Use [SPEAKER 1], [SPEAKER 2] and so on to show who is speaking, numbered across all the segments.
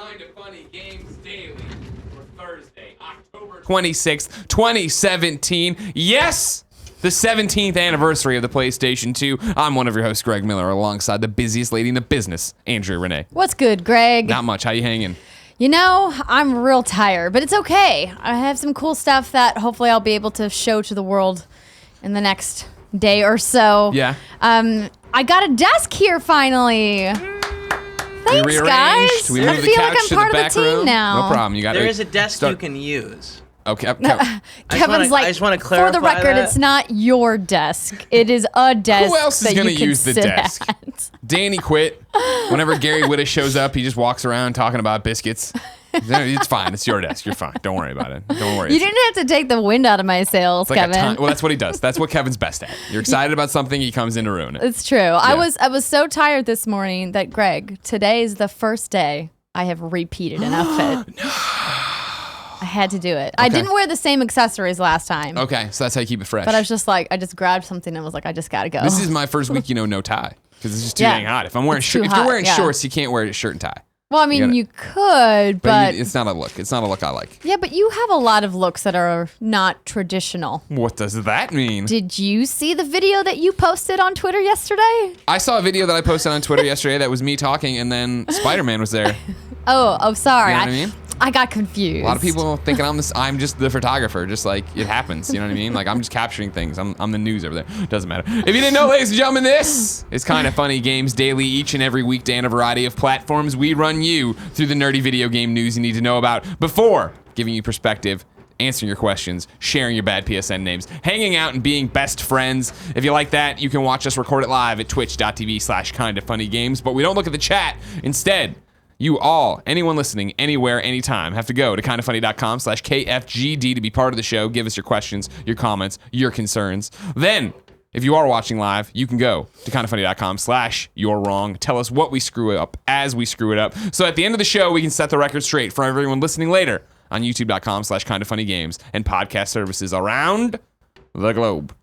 [SPEAKER 1] Kind of Funny Games Daily for Thursday, October 26th, 2017. Yes! The 17th anniversary of the PlayStation 2. I'm one of your hosts, Greg Miller, alongside the busiest lady in the business, Andrea Renee.
[SPEAKER 2] What's good, Greg?
[SPEAKER 1] Not much. How you hanging?
[SPEAKER 2] You know, I'm real tired, but it's okay. I have some cool stuff that hopefully I'll be able to show to the world in the next day or so.
[SPEAKER 1] Yeah.
[SPEAKER 2] I got a desk here finally. Thanks, guys.
[SPEAKER 1] We
[SPEAKER 2] I feel like I'm part of the team now.
[SPEAKER 1] No problem. You got.
[SPEAKER 3] There is a desk you can use.
[SPEAKER 1] Okay.
[SPEAKER 2] Kevin's
[SPEAKER 3] I just want to clarify
[SPEAKER 2] for the record,
[SPEAKER 3] that.
[SPEAKER 2] It's not your desk. It is a desk.
[SPEAKER 1] Who else is
[SPEAKER 2] going to
[SPEAKER 1] use the desk?
[SPEAKER 2] At.
[SPEAKER 1] Danny quit. Whenever Gary Witta shows up, he just walks around talking about biscuits. It's fine. It's your desk. You're fine. Don't worry about it. Don't worry.
[SPEAKER 2] You didn't have to take the wind out of my sails,
[SPEAKER 1] like
[SPEAKER 2] Kevin.
[SPEAKER 1] Well, that's what he does. That's what Kevin's best at. You're excited about something, he comes in to ruin it.
[SPEAKER 2] It's true. Yeah. I was so tired this morning that, Greg, today is the first day I have repeated an outfit. No. I had to do it. Okay. I didn't wear the same accessories last time.
[SPEAKER 1] Okay, so that's how you keep it fresh.
[SPEAKER 2] But I was just like, I just grabbed something and was like, I just gotta go.
[SPEAKER 1] This is my first week, no tie. Because it's just too dang hot. If I'm wearing if you're wearing shorts, you can't wear a shirt and tie.
[SPEAKER 2] Well, I mean, you could, but
[SPEAKER 1] it's not a look. It's not a look I like.
[SPEAKER 2] Yeah, but you have a lot of looks that are not traditional.
[SPEAKER 1] What does that mean?
[SPEAKER 2] Did you see the video that you posted on Twitter yesterday?
[SPEAKER 1] I saw a video that I posted on Twitter yesterday that was me talking, and then Spider-Man was there.
[SPEAKER 2] Oh, sorry.
[SPEAKER 1] You know what I mean?
[SPEAKER 2] I got confused.
[SPEAKER 1] A lot of people thinking I'm just the photographer, just like it happens. You know what I mean? Like I'm just capturing things. I'm the news over there. Doesn't matter. If you didn't know, ladies and gentlemen, this is Kind of Funny Games Daily. Each and every weekday on a variety of platforms, we run you through the nerdy video game news you need to know about before giving you perspective, answering your questions, sharing your bad PSN names, hanging out and being best friends. If you like that, you can watch us record it live at twitch.tv/kindoffunnygames, but we don't look at the chat. Instead, you all, anyone listening, anywhere, anytime, have to go to kindoffunny.com/KFGD to be part of the show. Give us your questions, your comments, your concerns. Then, if you are watching live, you can go to kindoffunny.com/you're-wrong. Tell us what we screw up as we screw it up. So at the end of the show, we can set the record straight for everyone listening later on youtube.com/kindoffunnygames and podcast services around the globe.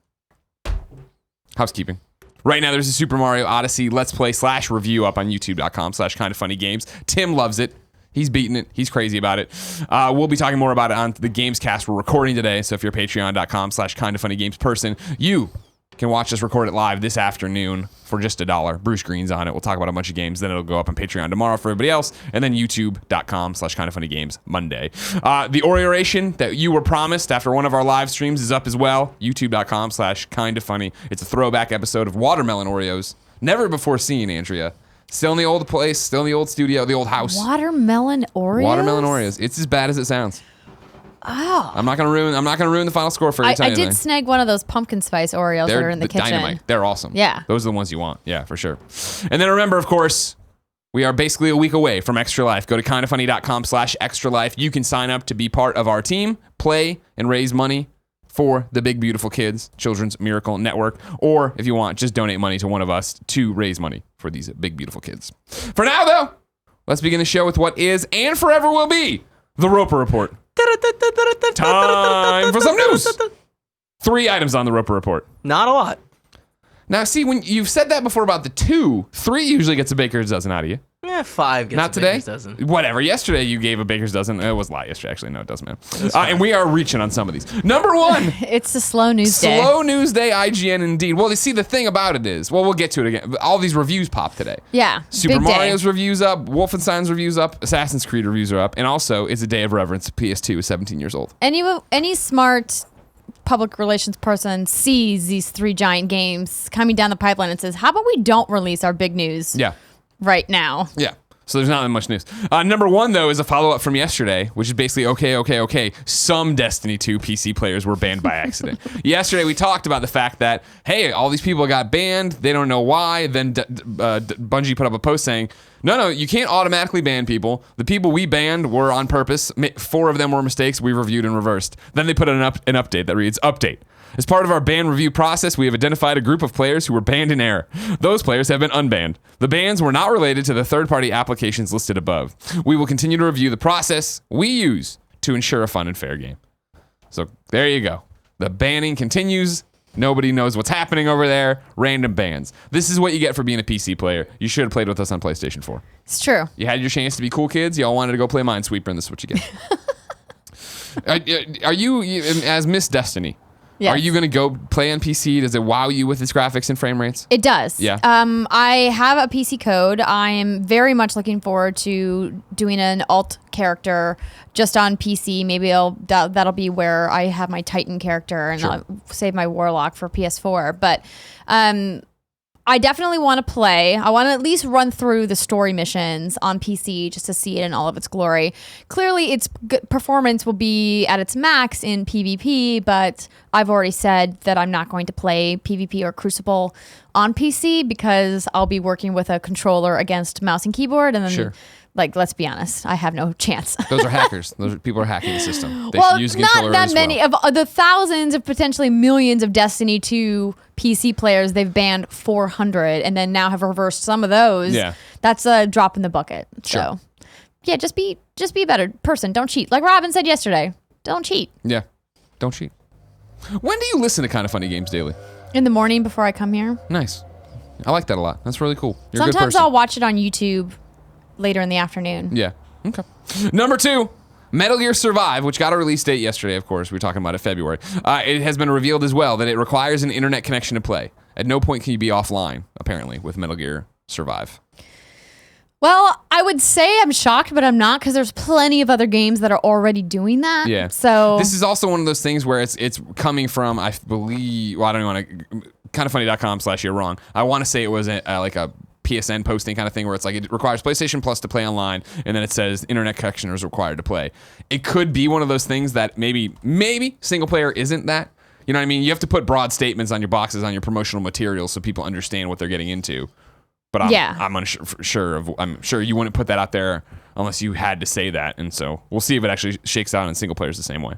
[SPEAKER 1] Housekeeping. Right now, there's a Super Mario Odyssey Let's Play /review up on youtube.com/kindoffunnygames. Tim loves it. He's beating it. He's crazy about it. We'll be talking more about it on the Gamescast we're recording today. So if you're a patreon.com/kindoffunnygames person, you can watch us record it live this afternoon for just $1. Bruce Green's on it. We'll talk about a bunch of games. Then it'll go up on Patreon tomorrow for everybody else. And then youtube.com/kindoffunnygames Monday. The Orioration that you were promised after one of our live streams is up as well. youtube.com/kindoffunny. It's a throwback episode of Watermelon Oreos. Never before seen, Andrea. Still in the old place, still in the old studio, the old house.
[SPEAKER 2] Watermelon Oreos?
[SPEAKER 1] Watermelon Oreos. It's as bad as it sounds.
[SPEAKER 2] Oh.
[SPEAKER 1] I'm not gonna ruin the final score for you.
[SPEAKER 2] I did snag one of those pumpkin spice Oreos that are in the kitchen.
[SPEAKER 1] Dynamite. They're awesome.
[SPEAKER 2] Yeah.
[SPEAKER 1] Those are the ones you want. Yeah, for sure. And then remember, of course, we are basically a week away from Extra Life. Go to kindoffunny.com/extralife. You can sign up to be part of our team, play, and raise money for the Big Beautiful Kids Children's Miracle Network. Or if you want, just donate money to one of us to raise money for these big, beautiful kids. For now, though, let's begin the show with what is and forever will be the Roper Report. Time for some news. 3 items on the Roper Report.
[SPEAKER 3] Not a lot.
[SPEAKER 1] Now, see, when you've said that before about the 2, 3 usually gets a baker's dozen out of you.
[SPEAKER 3] Yeah, 5 gets
[SPEAKER 1] Not
[SPEAKER 3] a
[SPEAKER 1] today?
[SPEAKER 3] baker's dozen.
[SPEAKER 1] Whatever. Yesterday you gave a baker's dozen. It was a lot yesterday, actually. No, it doesn't, man. And we are reaching on some of these. Number 1.
[SPEAKER 2] It's a slow news day.
[SPEAKER 1] Slow news day, IGN indeed. Well, you see, the thing about it is, well, we'll get to it again. All these reviews pop today.
[SPEAKER 2] Yeah.
[SPEAKER 1] Super Mario's reviews up, Wolfenstein's reviews up, Assassin's Creed reviews are up, and also it's a day of reverence. PS2 is 17 years old.
[SPEAKER 2] Any smart public relations person sees these 3 giant games coming down the pipeline and says, how about we don't release our big news right now?
[SPEAKER 1] Yeah. So there's not that much news. Number 1, though, is a follow-up from yesterday, which is basically, okay. Some Destiny 2 PC players were banned by accident. Yesterday, we talked about the fact that, hey, all these people got banned. They don't know why. Then Bungie put up a post saying, no, you can't automatically ban people. The people we banned were on purpose. 4 of them were mistakes we reviewed and reversed. Then they put an update that reads, update. As part of our ban review process, we have identified a group of players who were banned in error. Those players have been unbanned. The bans were not related to the third-party applications listed above. We will continue to review the process we use to ensure a fun and fair game. So there you go. The banning continues. Nobody knows what's happening over there. Random bans. This is what you get for being a PC player. You should have played with us on PlayStation 4.
[SPEAKER 2] It's true.
[SPEAKER 1] You had your chance to be cool kids. Y'all wanted to go play Minesweeper, and this is what you get. Are you, as Miss Destiny,
[SPEAKER 2] Yes.
[SPEAKER 1] are you going to go play on PC? Does it wow you with its graphics and frame rates?
[SPEAKER 2] It does.
[SPEAKER 1] Yeah.
[SPEAKER 2] I have a PC code. I'm very much looking forward to doing an alt character just on PC. Maybe that'll be where I have my Titan character and I'll save my Warlock for PS4. But I definitely want to play. I want to at least run through the story missions on PC just to see it in all of its glory. Clearly, its performance will be at its max in PvP, but I've already said that I'm not going to play PvP or Crucible on PC because I'll be working with a controller against mouse and keyboard, and then, like, let's be honest, I have no chance.
[SPEAKER 1] Those are hackers. People are hacking the system. They
[SPEAKER 2] Well,
[SPEAKER 1] should use a
[SPEAKER 2] not
[SPEAKER 1] controller
[SPEAKER 2] that
[SPEAKER 1] as
[SPEAKER 2] many
[SPEAKER 1] well.
[SPEAKER 2] of the thousands of potentially millions of Destiny 2 PC players. They've banned 400, and then now have reversed some of those.
[SPEAKER 1] Yeah.
[SPEAKER 2] That's a drop in the bucket.
[SPEAKER 1] Sure.
[SPEAKER 2] So, yeah, just be a better person. Don't cheat. Like Robin said yesterday, don't cheat.
[SPEAKER 1] Yeah. Don't cheat. When do you listen to Kind of Funny Games Daily?
[SPEAKER 2] In the morning before I come here.
[SPEAKER 1] Nice. I like that a lot. That's really cool. You're a good
[SPEAKER 2] Sometimes
[SPEAKER 1] person.
[SPEAKER 2] I'll watch it on YouTube later in the afternoon.
[SPEAKER 1] Yeah. Okay. Number 2, Metal Gear Survive, which got a release date yesterday, of course. We were talking about it February. It has been revealed as well that it requires an internet connection to play. At no point can you be offline, apparently, with Metal Gear Survive.
[SPEAKER 2] Well, I would say I'm shocked, but I'm not because there's plenty of other games that are already doing that.
[SPEAKER 1] Yeah.
[SPEAKER 2] So
[SPEAKER 1] this is also one of those things where it's coming from, I believe, well, I don't want to, kindoffunny.com/you're wrong. I want to say it was like a PSN posting kind of thing where it's like it requires PlayStation Plus to play online, and then it says internet connection is required to play. It could be one of those things that maybe single player isn't that. You know what I mean? You have to put broad statements on your boxes, on your promotional materials, so people understand what they're getting into. But I'm unsure I'm sure you wouldn't put that out there unless you had to say that. And so we'll see if it actually shakes out in single players the same way.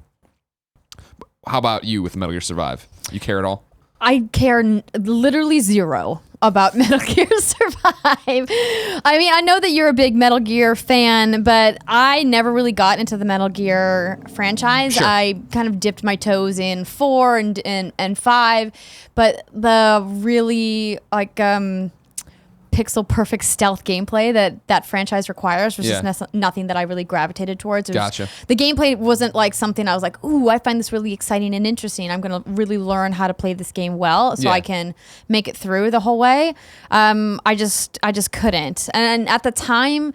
[SPEAKER 1] How about you with Metal Gear Survive? You care at all?
[SPEAKER 2] I care literally zero about Metal Gear Survive. I mean, I know that you're a big Metal Gear fan, but I never really got into the Metal Gear franchise.
[SPEAKER 1] Sure.
[SPEAKER 2] I kind of dipped my toes in 4 and 5, but the really like pixel perfect stealth gameplay that franchise requires was just nothing that I really gravitated towards.
[SPEAKER 1] Gotcha.
[SPEAKER 2] The gameplay wasn't like something I was like, ooh, I find this really exciting and interesting. I'm going to really learn how to play this game well so I can make it through the whole way. I just couldn't. And at the time,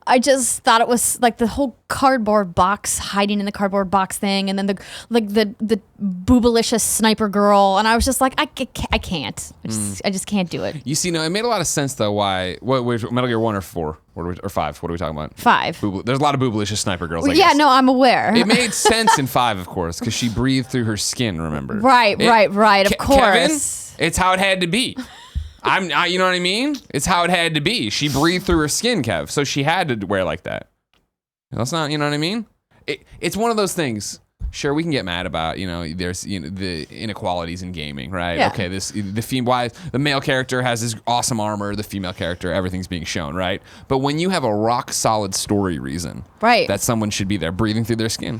[SPEAKER 2] I just thought it was like the whole cardboard box, hiding in the cardboard box thing, and then the boobalicious sniper girl, and I was just like, I can't. I just can't do it.
[SPEAKER 1] You see, no, it made a lot of sense though. Why? What Metal Gear 1 or 4 or 5? What are we talking about?
[SPEAKER 2] 5.
[SPEAKER 1] There's a lot of boobalicious sniper girls.
[SPEAKER 2] Well,
[SPEAKER 1] I
[SPEAKER 2] yeah,
[SPEAKER 1] guess.
[SPEAKER 2] no, I'm aware.
[SPEAKER 1] It made sense in 5, of course, because she breathed through her skin. Remember?
[SPEAKER 2] Right. Of course.
[SPEAKER 1] Kevin, it's how it had to be. You know what I mean? It's how it had to be. She breathed through her skin, Kev, so she had to wear like that. That's not, you know what I mean? It's one of those things. Sure, we can get mad about, there's the inequalities in gaming, right?
[SPEAKER 2] Yeah.
[SPEAKER 1] Okay, why the male character has this awesome armor, the female character, everything's being shown, right? But when you have a rock solid story reason,
[SPEAKER 2] right,
[SPEAKER 1] that someone should be there breathing through their skin.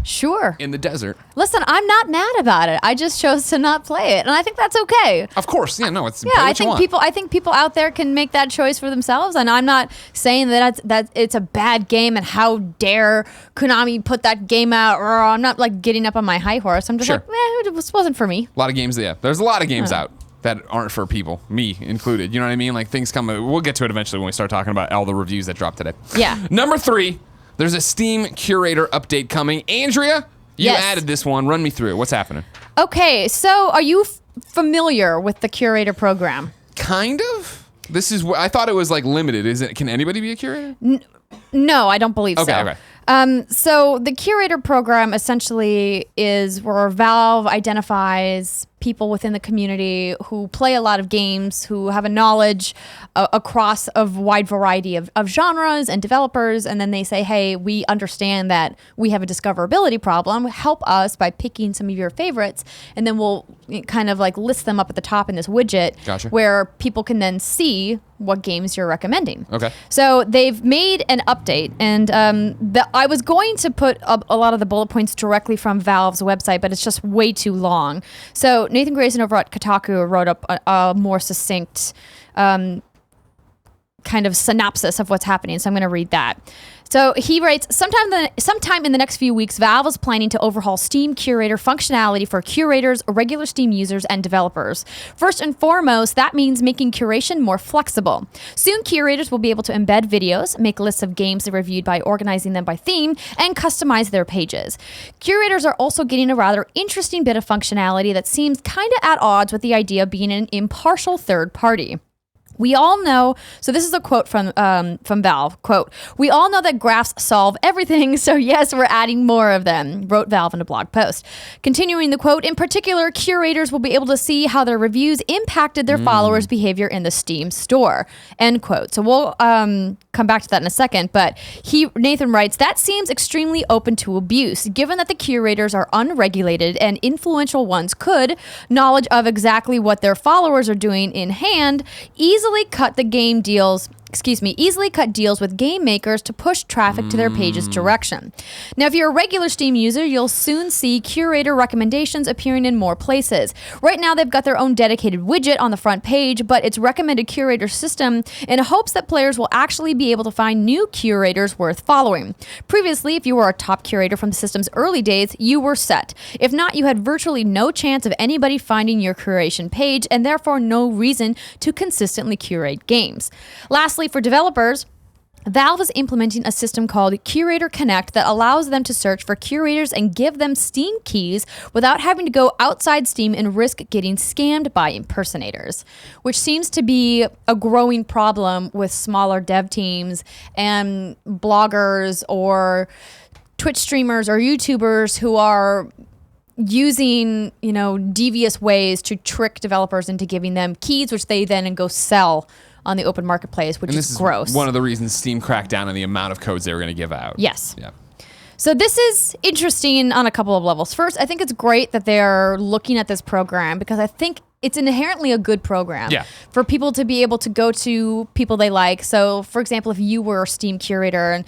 [SPEAKER 2] Sure.
[SPEAKER 1] In the desert.
[SPEAKER 2] Listen, I'm not mad about it. I just chose to not play it, and I think that's okay.
[SPEAKER 1] Of course, yeah, no, it's
[SPEAKER 2] I think people out there can make that choice for themselves, and I'm not saying that it's a bad game and how dare Konami put that game out. Or I'm not like getting up on my high horse. I'm just like, it wasn't for me.
[SPEAKER 1] A lot of games, there's a lot of games out that aren't for people, me included. You know what I mean? Like things come. We'll get to it eventually when we start talking about all the reviews that dropped today.
[SPEAKER 2] Yeah.
[SPEAKER 1] Number 3. There's a Steam Curator update coming. Andrea, you added this one. Run me through it. What's happening? Okay,
[SPEAKER 2] so are you familiar with the Curator program?
[SPEAKER 1] Kind of. This is I thought it was like limited. Is it? Can anybody be a curator?
[SPEAKER 2] No, I don't believe so.
[SPEAKER 1] Okay.
[SPEAKER 2] So the Curator program essentially is where Valve identifies people within the community who play a lot of games, who have a knowledge across a wide variety of genres and developers, and then they say, hey, we understand that we have a discoverability problem. Help us by picking some of your favorites, and then we'll kind of like list them up at the top in this widget where people can then see what games you're recommending.
[SPEAKER 1] Okay.
[SPEAKER 2] So they've made an update, and I was going to put a lot of the bullet points directly from Valve's website, but it's just way too long. So Nathan Grayson over at Kotaku wrote up a more succinct kind of synopsis of what's happening. So I'm going to read that. So he writes, sometime in the next few weeks, Valve is planning to overhaul Steam Curator functionality for curators, regular Steam users, and developers. First and foremost, that means making curation more flexible. Soon, curators will be able to embed videos, make lists of games they're reviewed by organizing them by theme, and customize their pages. Curators are also getting a rather interesting bit of functionality that seems kind of at odds with the idea of being an impartial third party. We all know, so this is a quote from Valve, quote, "We all know that graphs solve everything, so yes, we're adding more of them," wrote Valve in a blog post. Continuing the quote, "In particular, curators will be able to see how their reviews impacted their followers' behavior in the Steam store," end quote. So we'll come back to that in a second, but Nathan writes, "That seems extremely open to abuse, given that the curators are unregulated and influential ones could, knowledge of exactly what their followers are doing in hand, easily cut deals with game makers to push traffic to their page's direction. Now, if you're a regular Steam user, you'll soon see curator recommendations appearing in more places. Right now, they've got their own dedicated widget on the front page, but it's recommended curator system in hopes that players will actually be able to find new curators worth following. Previously, if you were a top curator from the system's early days, you were set. If not, you had virtually no chance of anybody finding your curation page, and therefore no reason to consistently curate games. Lastly, for developers, Valve is implementing a system called Curator Connect that allows them to search for curators and give them Steam keys without having to go outside Steam and risk getting scammed by impersonators, which seems to be a growing problem with smaller dev teams and bloggers or Twitch streamers or YouTubers who are using, devious ways to trick developers into giving them keys, which they then go sell on the open marketplace, which is gross.
[SPEAKER 1] One of the reasons Steam cracked down on the amount of codes they were going to give out.
[SPEAKER 2] Yes.
[SPEAKER 1] Yeah.
[SPEAKER 2] So this is interesting on a couple of levels. First, I think it's great that they're looking at this program because I think it's inherently a good program for people to be able to go to people they like. So, for example, if you were a Steam curator and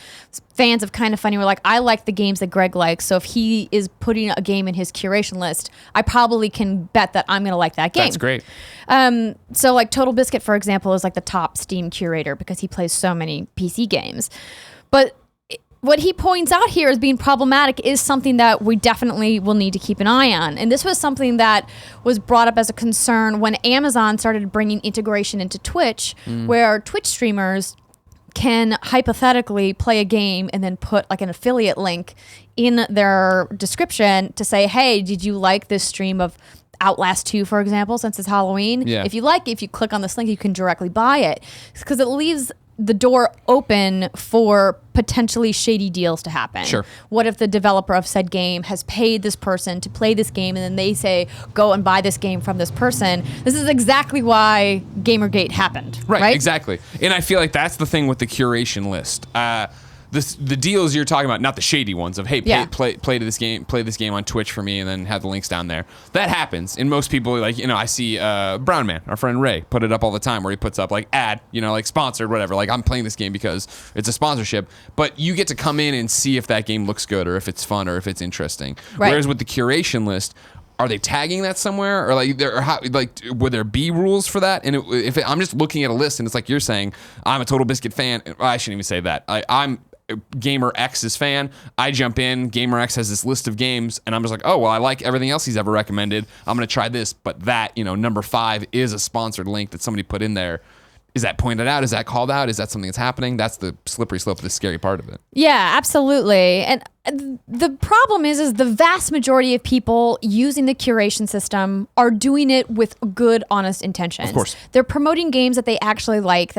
[SPEAKER 2] fans of Kind of Funny were like, I like the games that Greg likes, so if he is putting a game in his curation list, I probably can bet that I'm going to like that game.
[SPEAKER 1] That's great.
[SPEAKER 2] So, like Total Biscuit, for example, is like the top Steam curator because he plays so many PC games. But what he points out here as being problematic is something that we definitely will need to keep an eye on. And this was something that was brought up as a concern when Amazon started bringing integration into Twitch, where Twitch streamers can hypothetically play a game and then put like an affiliate link in their description to say, hey, did you like this stream of Outlast 2, for example, since it's Halloween?
[SPEAKER 1] Yeah.
[SPEAKER 2] If you like it, if you click on this link, you can directly buy it. Because it leaves the door open for potentially shady deals to happen.
[SPEAKER 1] Sure.
[SPEAKER 2] What if the developer of said game has paid this person to play this game and then they say, go and buy this game from this person? This is exactly why Gamergate happened. Right?
[SPEAKER 1] Exactly. And I feel like that's the thing with the curation list. The deals you're talking about, not the shady ones of, hey, play this game on Twitch for me and then have the links down there. That happens. And most people, like, I see Brown Man, our friend Ray, put it up all the time where he puts up like ad, like sponsored, whatever. Like, I'm playing this game because it's a sponsorship. But you get to come in and see if that game looks good or if it's fun or if it's interesting. Right. Whereas with the curation list, are they tagging that somewhere, or would there be rules for that? And I'm just looking at a list and it's like you're saying, I'm a Total Biscuit fan. I shouldn't even say that. I'm Gamer X's fan. I jump in. Gamer X has this list of games, and I'm just like, oh, well, I like everything else he's ever recommended. I'm going to try this. But that, number 5 is a sponsored link that somebody put in there. Is that pointed out? Is that called out? Is that something that's happening? That's the slippery slope, the scary part of it.
[SPEAKER 2] Yeah, absolutely. And the problem is the vast majority of people using the curation system are doing it with good, honest intentions.
[SPEAKER 1] Of course.
[SPEAKER 2] They're promoting games that they actually like,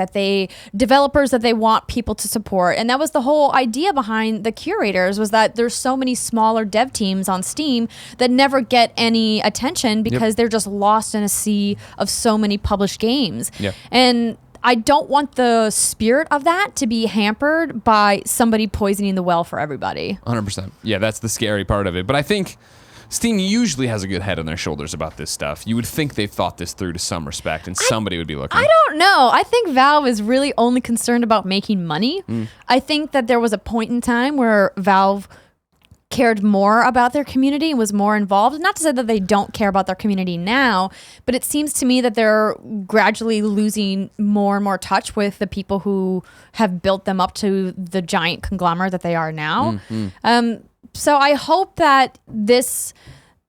[SPEAKER 2] developers that they want people to support. And that was the whole idea behind the curators, was that there's so many smaller dev teams on Steam that never get any attention because they're just lost in a sea of so many published games. Yep. And I don't want the spirit of that to be hampered by somebody poisoning the well for everybody.
[SPEAKER 1] 100%. Yeah, that's the scary part of it. But I think Steam usually has a good head on their shoulders about this stuff. You would think they've thought this through to some respect, and somebody would be looking.
[SPEAKER 2] I don't know. I think Valve is really only concerned about making money. I think that there was a point in time where Valve cared more about their community and was more involved. Not to say that they don't care about their community now, but it seems to me that they're gradually losing more and more touch with the people who have built them up to the giant conglomerate that they are now. So I hope that this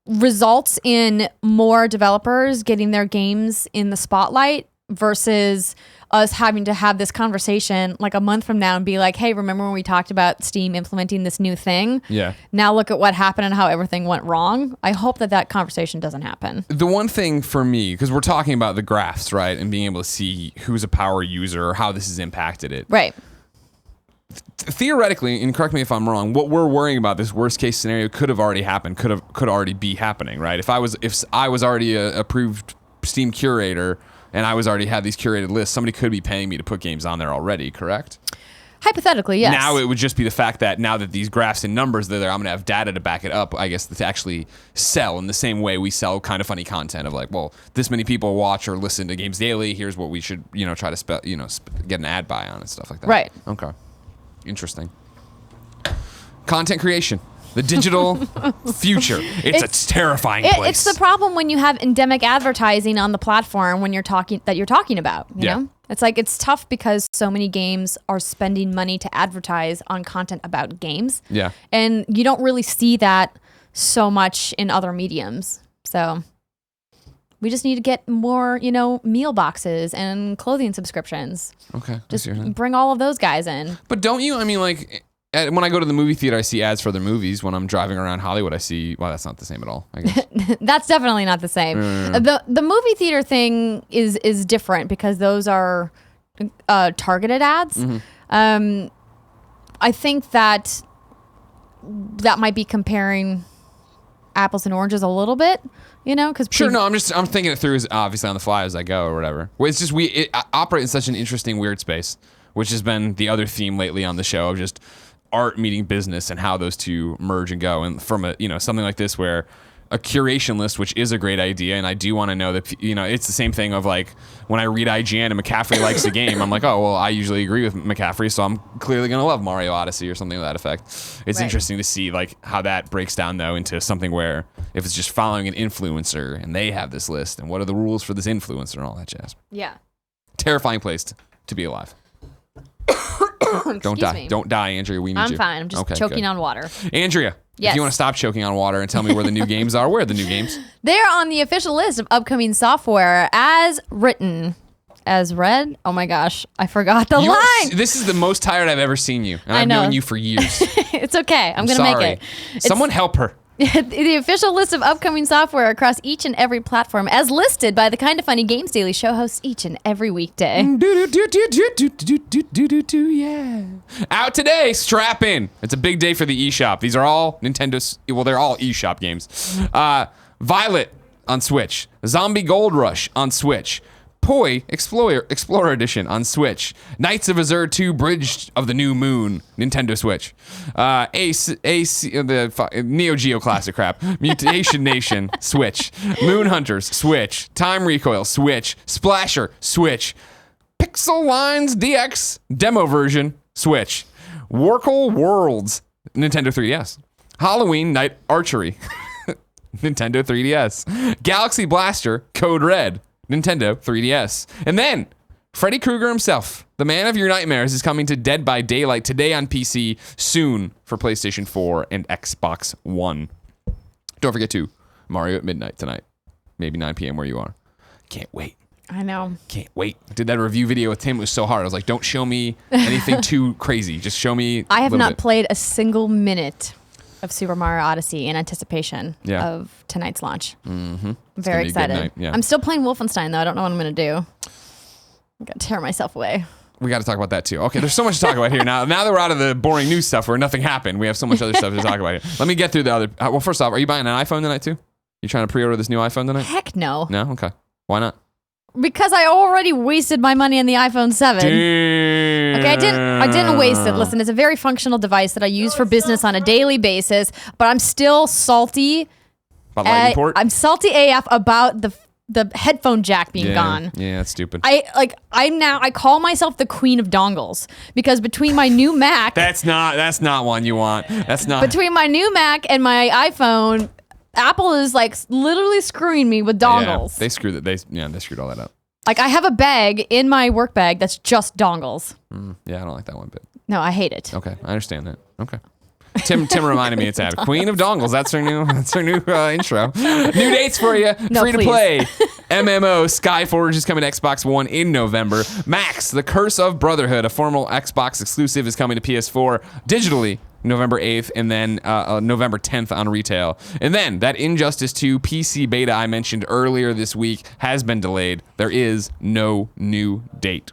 [SPEAKER 2] results in more developers getting their games in the spotlight versus us having to have this conversation like a month from now and be like, hey, remember when we talked about Steam implementing this new thing?
[SPEAKER 1] Yeah.
[SPEAKER 2] Now look at what happened and how everything went wrong. I hope that conversation doesn't happen.
[SPEAKER 1] The one thing for me, because we're talking about the graphs, right? And being able to see who's a power user or how this has impacted it.
[SPEAKER 2] Right.
[SPEAKER 1] Theoretically, and correct me if I'm wrong, what we're worrying about, this worst case scenario, could have already happened, could already be happening, right? If I was already a approved Steam curator and I was already had these curated lists, somebody could be paying me to put games on there already, correct?
[SPEAKER 2] Hypothetically, yes.
[SPEAKER 1] Now it would just be the fact that now that these graphs and numbers are there, I'm going to have data to back it up, I guess, to actually sell in the same way we sell kind of funny content of like, well, this many people watch or listen to games daily. Here's what we should, try to get an ad buy on and stuff like that.
[SPEAKER 2] Right.
[SPEAKER 1] Okay. Interesting. Content creation. The digital future. It's a terrifying place.
[SPEAKER 2] It's the problem when you have endemic advertising on the platform when you're talking about, you know? It's like, it's tough because so many games are spending money to advertise on content about games.
[SPEAKER 1] Yeah.
[SPEAKER 2] And you don't really see that so much in other mediums. So we just need to get more, meal boxes and clothing subscriptions.
[SPEAKER 1] Okay.
[SPEAKER 2] Just bring all of those guys in.
[SPEAKER 1] But don't you, when I go to the movie theater, I see ads for their movies. When I'm driving around Hollywood, I see, well, that's not the same at all, I guess.
[SPEAKER 2] That's definitely not the same. The movie theater thing is different because those are targeted ads.
[SPEAKER 1] Mm-hmm.
[SPEAKER 2] I think that might be comparing apples and oranges a little bit, because
[SPEAKER 1] sure. No, I'm thinking it through as obviously on the fly as I go or whatever. Well, it's just it operates in such an interesting, weird space, which has been the other theme lately on the show of just art meeting business and how those two merge and go. And from something like this where a curation list, which is a great idea, and I do want to know that, it's the same thing of like when I read IGN and McCaffrey likes the game, I'm like, oh, well, I usually agree with McCaffrey, so I'm clearly going to love Mario Odyssey or something to that effect. It's
[SPEAKER 2] right.
[SPEAKER 1] Interesting to see like how that breaks down though into something where if it's just following an influencer and they have this list and what are the rules for this influencer and all that jazz.
[SPEAKER 2] Yeah.
[SPEAKER 1] Terrifying place to be alive. Don't die.
[SPEAKER 2] Me.
[SPEAKER 1] Don't die, Andrea. We need you.
[SPEAKER 2] I'm fine. I'm just choking on water.
[SPEAKER 1] Andrea,
[SPEAKER 2] yes.
[SPEAKER 1] If you want to stop choking on water and tell me where the new games are, where are the new games?
[SPEAKER 2] They're on the official list of upcoming software as written. As read? Oh my gosh. I forgot the line.
[SPEAKER 1] This is the most tired I've ever seen you. And I've known you for years.
[SPEAKER 2] It's okay. I'm going to make it.
[SPEAKER 1] Someone help her.
[SPEAKER 2] The official list of upcoming software across each and every platform as listed by the Kind of Funny Games Daily show hosts each and every weekday.
[SPEAKER 1] Yeah. Out today, strap in. It's a big day for the eShop. These are all Nintendo's, well, they're all eShop games. Violet on Switch. Zombie Gold Rush on Switch. Poi Explorer Edition on Switch. Knights of Azure 2 Bridge of the New Moon, Nintendo Switch. The Neo Geo classic crap. Mutation Nation, Switch. Moon Hunters, Switch. Time Recoil, Switch. Splasher, Switch. Pixel Lines DX demo version, Switch. Warcle Worlds, Nintendo 3DS. Halloween Night Archery, Nintendo 3DS. Galaxy Blaster, Code Red, Nintendo 3DS. And then Freddy Krueger himself, the man of your nightmares, is coming to Dead by Daylight today on PC, soon for PlayStation 4 and Xbox One. Don't forget to Mario at midnight tonight, maybe 9 p.m. where you are. Can't wait.
[SPEAKER 2] I know.
[SPEAKER 1] Can't wait. Did that review video with Tim. It was so hard. I was like, don't show me anything too crazy. Just show me
[SPEAKER 2] I have not played a single minute of Super Mario Odyssey in anticipation of tonight's launch.
[SPEAKER 1] Mm-hmm.
[SPEAKER 2] I'm very excited. I'm still playing Wolfenstein, though. I don't know what I'm going to do. I'm going to tear myself away.
[SPEAKER 1] We got to talk about that, too. Okay, there's so much to talk about here. Now that we're out of the boring news stuff where nothing happened, we have so much other stuff to talk about here. Let me get through the other... well, first off, are you buying an iPhone tonight, too? You trying to pre-order this new iPhone tonight?
[SPEAKER 2] Heck no.
[SPEAKER 1] No? Okay. Why not?
[SPEAKER 2] Because I already wasted my money on the iPhone 7.
[SPEAKER 1] Damn.
[SPEAKER 2] Okay, I didn't waste it. Listen, it's a very functional device that I use for business on a daily basis, but I'm still salty.
[SPEAKER 1] About Lightning Port?
[SPEAKER 2] I'm salty AF about the the headphone jack being gone.
[SPEAKER 1] Yeah, that's stupid.
[SPEAKER 2] I call myself the queen of dongles because between my new Mac,
[SPEAKER 1] that's not one you want. That's not.
[SPEAKER 2] Between my new Mac and my iPhone, Apple is like literally screwing me with dongles.
[SPEAKER 1] Yeah, they screwed it. They screwed all that up.
[SPEAKER 2] Like I have a bag in my work bag that's just dongles.
[SPEAKER 1] Yeah, I don't like that one bit.
[SPEAKER 2] No, I hate it.
[SPEAKER 1] Okay, I understand that. Okay. Tim reminded me it's Abby. Queen of Dongles. That's her new intro. New dates for you.
[SPEAKER 2] No,
[SPEAKER 1] Free to
[SPEAKER 2] please.
[SPEAKER 1] play. MMO Skyforge is coming to Xbox One in November. Max, The Curse of Brotherhood, a formal Xbox exclusive, is coming to PS4 digitally November 8th, and then November 10th on retail. And then that Injustice 2 PC beta I mentioned earlier this week has been delayed. There is no new date.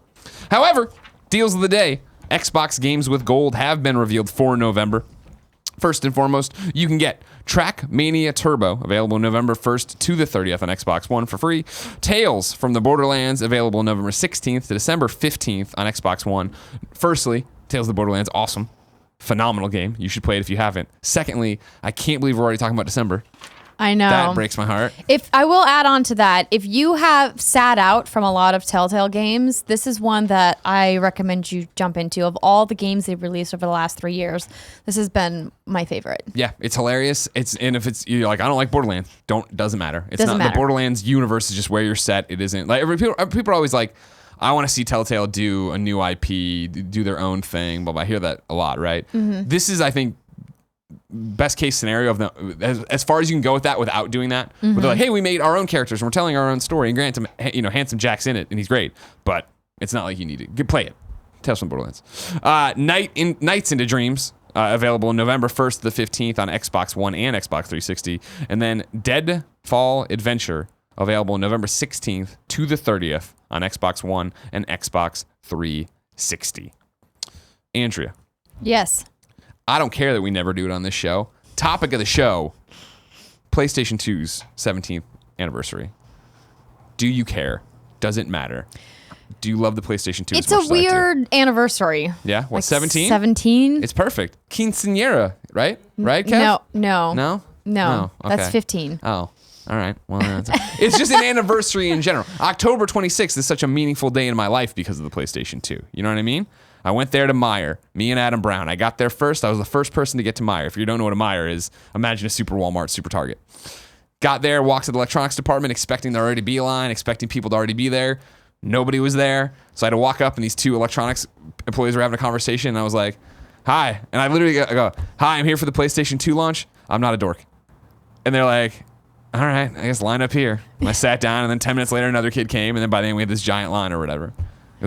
[SPEAKER 1] However, deals of the day. Xbox games with gold have been revealed for November. First and foremost, you can get Trackmania Turbo, available November 1st to the 30th on Xbox One for free. Tales from the Borderlands, available November 16th to December 15th on Xbox One. Firstly, Tales of the Borderlands, awesome. Phenomenal game. You should play it if you haven't. Secondly, I can't believe we're already talking about December.
[SPEAKER 2] I know.
[SPEAKER 1] That breaks my heart.
[SPEAKER 2] If I will add on to that, if you have sat out from a lot of Telltale games, this is one that I recommend you jump into. Of all the games they've released over the last 3 years, this has been my favorite.
[SPEAKER 1] Yeah, it's hilarious. And if you're like, I don't like Borderlands, doesn't matter. It's
[SPEAKER 2] Doesn't
[SPEAKER 1] not
[SPEAKER 2] matter.
[SPEAKER 1] The Borderlands universe is just where you're set. It isn't like people are always like, I want to see Telltale do a new IP, do their own thing. But I hear that a lot, right? Mm-hmm. This is, I think, best case scenario of the as far as you can go with that without doing that. Mm-hmm. Where they're like, hey, we made our own characters and we're telling our own story. And granted, Handsome Jack's in it and he's great, but it's not like you need to play it. Tales from Borderlands. Nights into Dreams. Available November 1st to the 15th on Xbox One and Xbox 360. And then Deadfall Adventure, available November 16th to the 30th on Xbox One and Xbox 360. Andrea.
[SPEAKER 2] Yes.
[SPEAKER 1] I don't care that we never do it on this show. Topic of the show, PlayStation 2's 17th anniversary. Do you care? Does it matter? Do you love the PlayStation 2
[SPEAKER 2] It's
[SPEAKER 1] as much
[SPEAKER 2] a weird anniversary.
[SPEAKER 1] Yeah? What, 17?
[SPEAKER 2] 17?
[SPEAKER 1] It's perfect. Quinceañera, right? Right, Kev?
[SPEAKER 2] No.
[SPEAKER 1] No?
[SPEAKER 2] No.
[SPEAKER 1] Okay.
[SPEAKER 2] That's 15.
[SPEAKER 1] Oh, all right. Well, it's just an anniversary in general. October 26th is such a meaningful day in my life because of the PlayStation 2. You know what I mean? I went there to Meijer, me and Adam Brown. I got there first. I was the first person to get to Meijer. If you don't know what a Meijer is, imagine a super Walmart, super Target. Got there, walked to the electronics department, expecting there already be a line, expecting people to already be there. Nobody was there. So I had to walk up, and these two electronics employees were having a conversation, and I was like, hi. And I literally go, hi, I'm here for the PlayStation 2 launch. I'm not a dork. And they're like, all right, I guess line up here. And I sat down, and then 10 minutes later, another kid came, and then by then we had this giant line or whatever.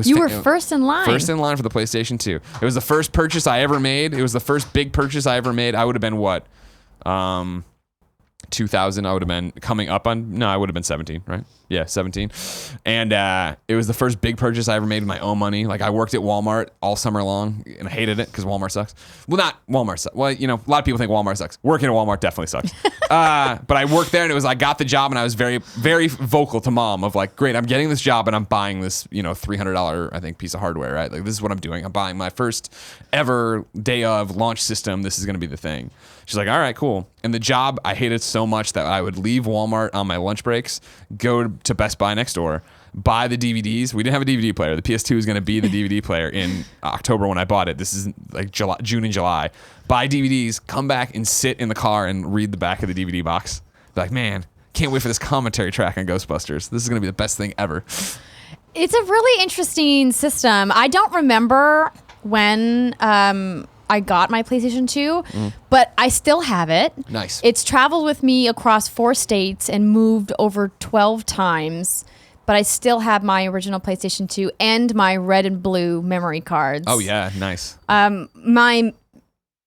[SPEAKER 2] You were first in line.
[SPEAKER 1] First in line for the PlayStation 2. It was the first purchase I ever made. It was the first big purchase I ever made. I would have been what? 2000. I would have been coming up on. No, I would have been 17, right? Yeah, 17. And it was the first big purchase I ever made with my own money. Like I worked at Walmart all summer long and I hated it because Walmart sucks. Well, not Walmart sucks. Well, a lot of people think Walmart sucks. Working at Walmart definitely sucks. But I worked there and it was I got the job and I was very, very vocal to mom of like, great, I'm getting this job and I'm buying this, $300 I think piece of hardware, right? Like this is what I'm doing. I'm buying my first ever day of launch system. This is going to be the thing. She's like, all right, cool. And the job I hated so much that I would leave Walmart on my lunch breaks, go to Best Buy next door, buy the DVDs. We didn't have a DVD player. The PS2 is going to be the DVD player in October when I bought it. This is like June and July. Buy DVDs, come back and sit in the car and read the back of the DVD box. Be like, man, can't wait for this commentary track on Ghostbusters. This is going to be the best thing ever.
[SPEAKER 2] It's a really interesting system. I don't remember when I got my PlayStation 2, but I still have it.
[SPEAKER 1] Nice.
[SPEAKER 2] It's traveled with me across 4 states and moved over 12 times, but I still have my original PlayStation 2 and my red and blue memory cards.
[SPEAKER 1] Oh, yeah. Nice.
[SPEAKER 2] My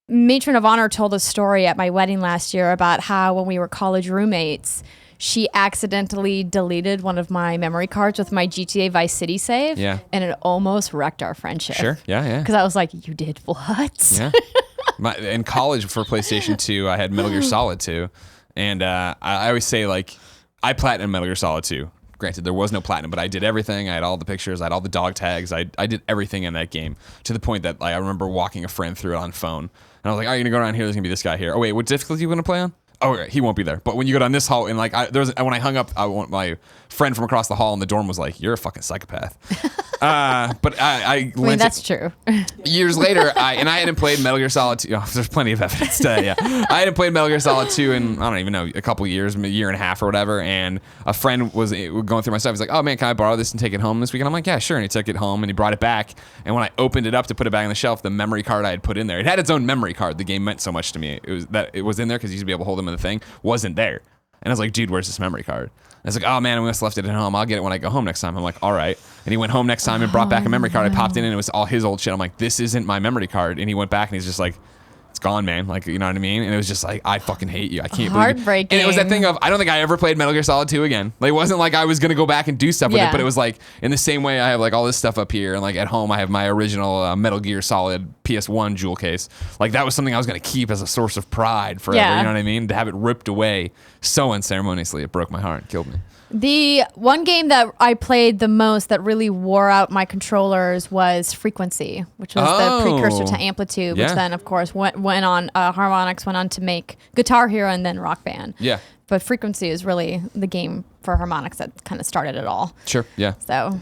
[SPEAKER 2] matron of honor told a story at my wedding last year about how when we were college roommates, she accidentally deleted one of my memory cards with my GTA Vice City save. Yeah. And it almost wrecked our friendship.
[SPEAKER 1] Sure. Yeah.
[SPEAKER 2] Because I was like, you did what?
[SPEAKER 1] Yeah. In college for PlayStation 2, I had Metal Gear Solid 2. And I always say, like, I platinum Metal Gear Solid 2. Granted, there was no platinum, but I did everything. I had all the pictures. I had all the dog tags. I did everything in that game to the point that I remember walking a friend through it on phone. And I was like, all right, you're going to go around here. There's going to be this guy here. Oh, wait, what difficulty are you going to play on? Oh, he won't be there. But when you go down this hall and when I hung up, my friend from across the hall in the dorm was like, "You're a fucking psychopath." But I
[SPEAKER 2] mean, that's true.
[SPEAKER 1] Years later, I hadn't played Metal Gear Solid 2. Oh, there's plenty of evidence to yeah. I hadn't played Metal Gear Solid 2 in, I don't even know, a couple years, a year and a half or whatever. And a friend was going through my stuff. He's like, "Oh man, can I borrow this and take it home this week?" And I'm like, "Yeah, sure." And he took it home and he brought it back. And when I opened it up to put it back on the shelf, the memory card I had put in there, it had its own memory card. The game meant so much to me. It was in there because you used to be able to hold them in the thing. Wasn't there. And I was like, "Dude, where's this memory card?" I was like, "Oh man, we must have left it at home. I'll get it when I go home next time." I'm like, "All right." And he went home next time and brought back a memory card. I popped in and it was all his old shit. I'm like, "This isn't my memory card." And he went back and he's just like, "It's gone, man." Like, you know what I mean? And it was just like, I fucking hate you. I can't believe it.
[SPEAKER 2] Heartbreaking.
[SPEAKER 1] And it was that thing of, I don't think I ever played Metal Gear Solid 2 again. Like, it wasn't like I was going to go back and do stuff with it, but it was like, in the same way I have like all this stuff up here, and like at home I have my original Metal Gear Solid PS1 jewel case. Like, that was something I was going to keep as a source of pride forever.
[SPEAKER 2] Yeah.
[SPEAKER 1] You know what I mean? To have it ripped away so unceremoniously, it broke my heart, killed me.
[SPEAKER 2] The one game that I played the most that really wore out my controllers was Frequency, which was the precursor to Amplitude, which then, of course, went on, Harmonix went on to make Guitar Hero and then Rock Band.
[SPEAKER 1] Yeah.
[SPEAKER 2] But Frequency is really the game for Harmonix that kind of started it all.
[SPEAKER 1] Sure, yeah.
[SPEAKER 2] So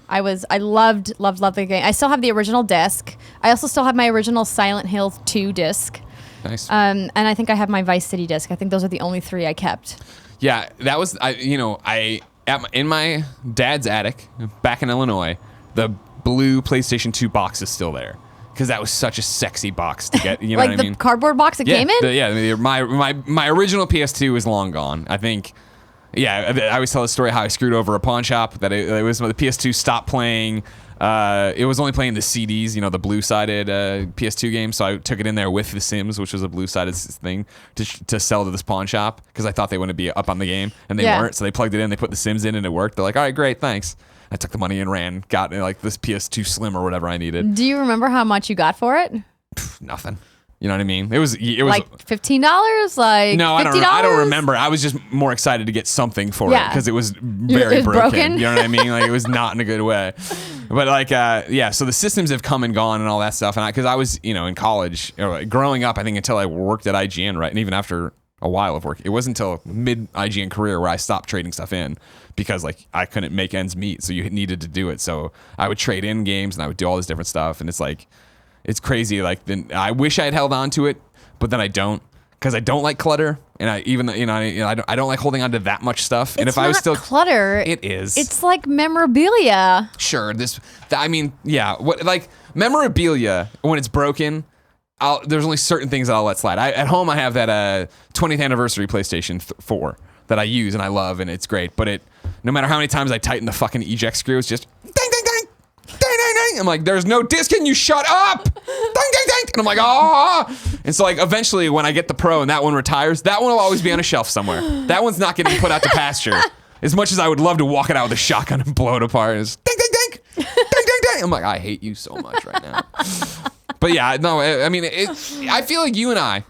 [SPEAKER 2] I loved the game. I still have the original disc. I also still have my original Silent Hill 2 disc.
[SPEAKER 1] Nice.
[SPEAKER 2] And I think I have my Vice City disc. I think those are the only 3 I kept.
[SPEAKER 1] Yeah, that was in my dad's attic back in Illinois. The blue PlayStation 2 box is still there because that was such a sexy box to get. You know
[SPEAKER 2] like
[SPEAKER 1] what I mean?
[SPEAKER 2] the cardboard box it came in.
[SPEAKER 1] My original PS2 is long gone. I think. Yeah, I always tell the story how I screwed over a pawn shop. That it was when the PS2 stopped playing. It was only playing the CDs, the blue-sided PS2 games. So I took it in there with The Sims, which was a blue-sided thing, to sell to this pawn shop because I thought they wouldn't be up on the game, and they weren't. So they plugged it in, they put The Sims in, and it worked. They're like, "All right, great, thanks." I took the money and ran, got like this PS2 Slim or whatever I needed.
[SPEAKER 2] Do you remember how much you got for it?
[SPEAKER 1] Nothing. You know what I mean? It was
[SPEAKER 2] like $15, like
[SPEAKER 1] no,
[SPEAKER 2] $50?
[SPEAKER 1] I don't remember. I was just more excited to get something for it because it was very broken. You know what I mean? Like, it was not in a good way. But like, so the systems have come and gone and all that stuff. And because I was, in college, growing up, I think until I worked at IGN, right? And even after a while of work, it wasn't until mid IGN career where I stopped trading stuff in because like I couldn't make ends meet. So you needed to do it. So I would trade in games and I would do all this different stuff. And it's like, it's crazy. Like, then I wish I had held on to it, but then I don't, because I don't like clutter, and I don't like holding on to that much stuff. And
[SPEAKER 2] it's
[SPEAKER 1] if I was still
[SPEAKER 2] clutter,
[SPEAKER 1] it is.
[SPEAKER 2] It's like memorabilia.
[SPEAKER 1] Sure. What like memorabilia when it's broken. There's only certain things that I'll let slide. At home I have that 20th anniversary PlayStation 4 that I use and I love, and it's great. But no matter how many times I tighten the fucking eject screw, it's just ding ding ding. Ding, ding, ding. I'm like, "There's no disc, can you shut up?" Ding, ding, ding. And I'm like, "Ah." And so like eventually when I get the Pro and that one retires, that one will always be on a shelf somewhere. That one's not getting put out to pasture. As much as I would love to walk it out with a shotgun and blow it apart. It's ding, ding, ding. Ding, ding, ding. I'm like, I hate you so much right now. But yeah, no, I mean, I feel like you and I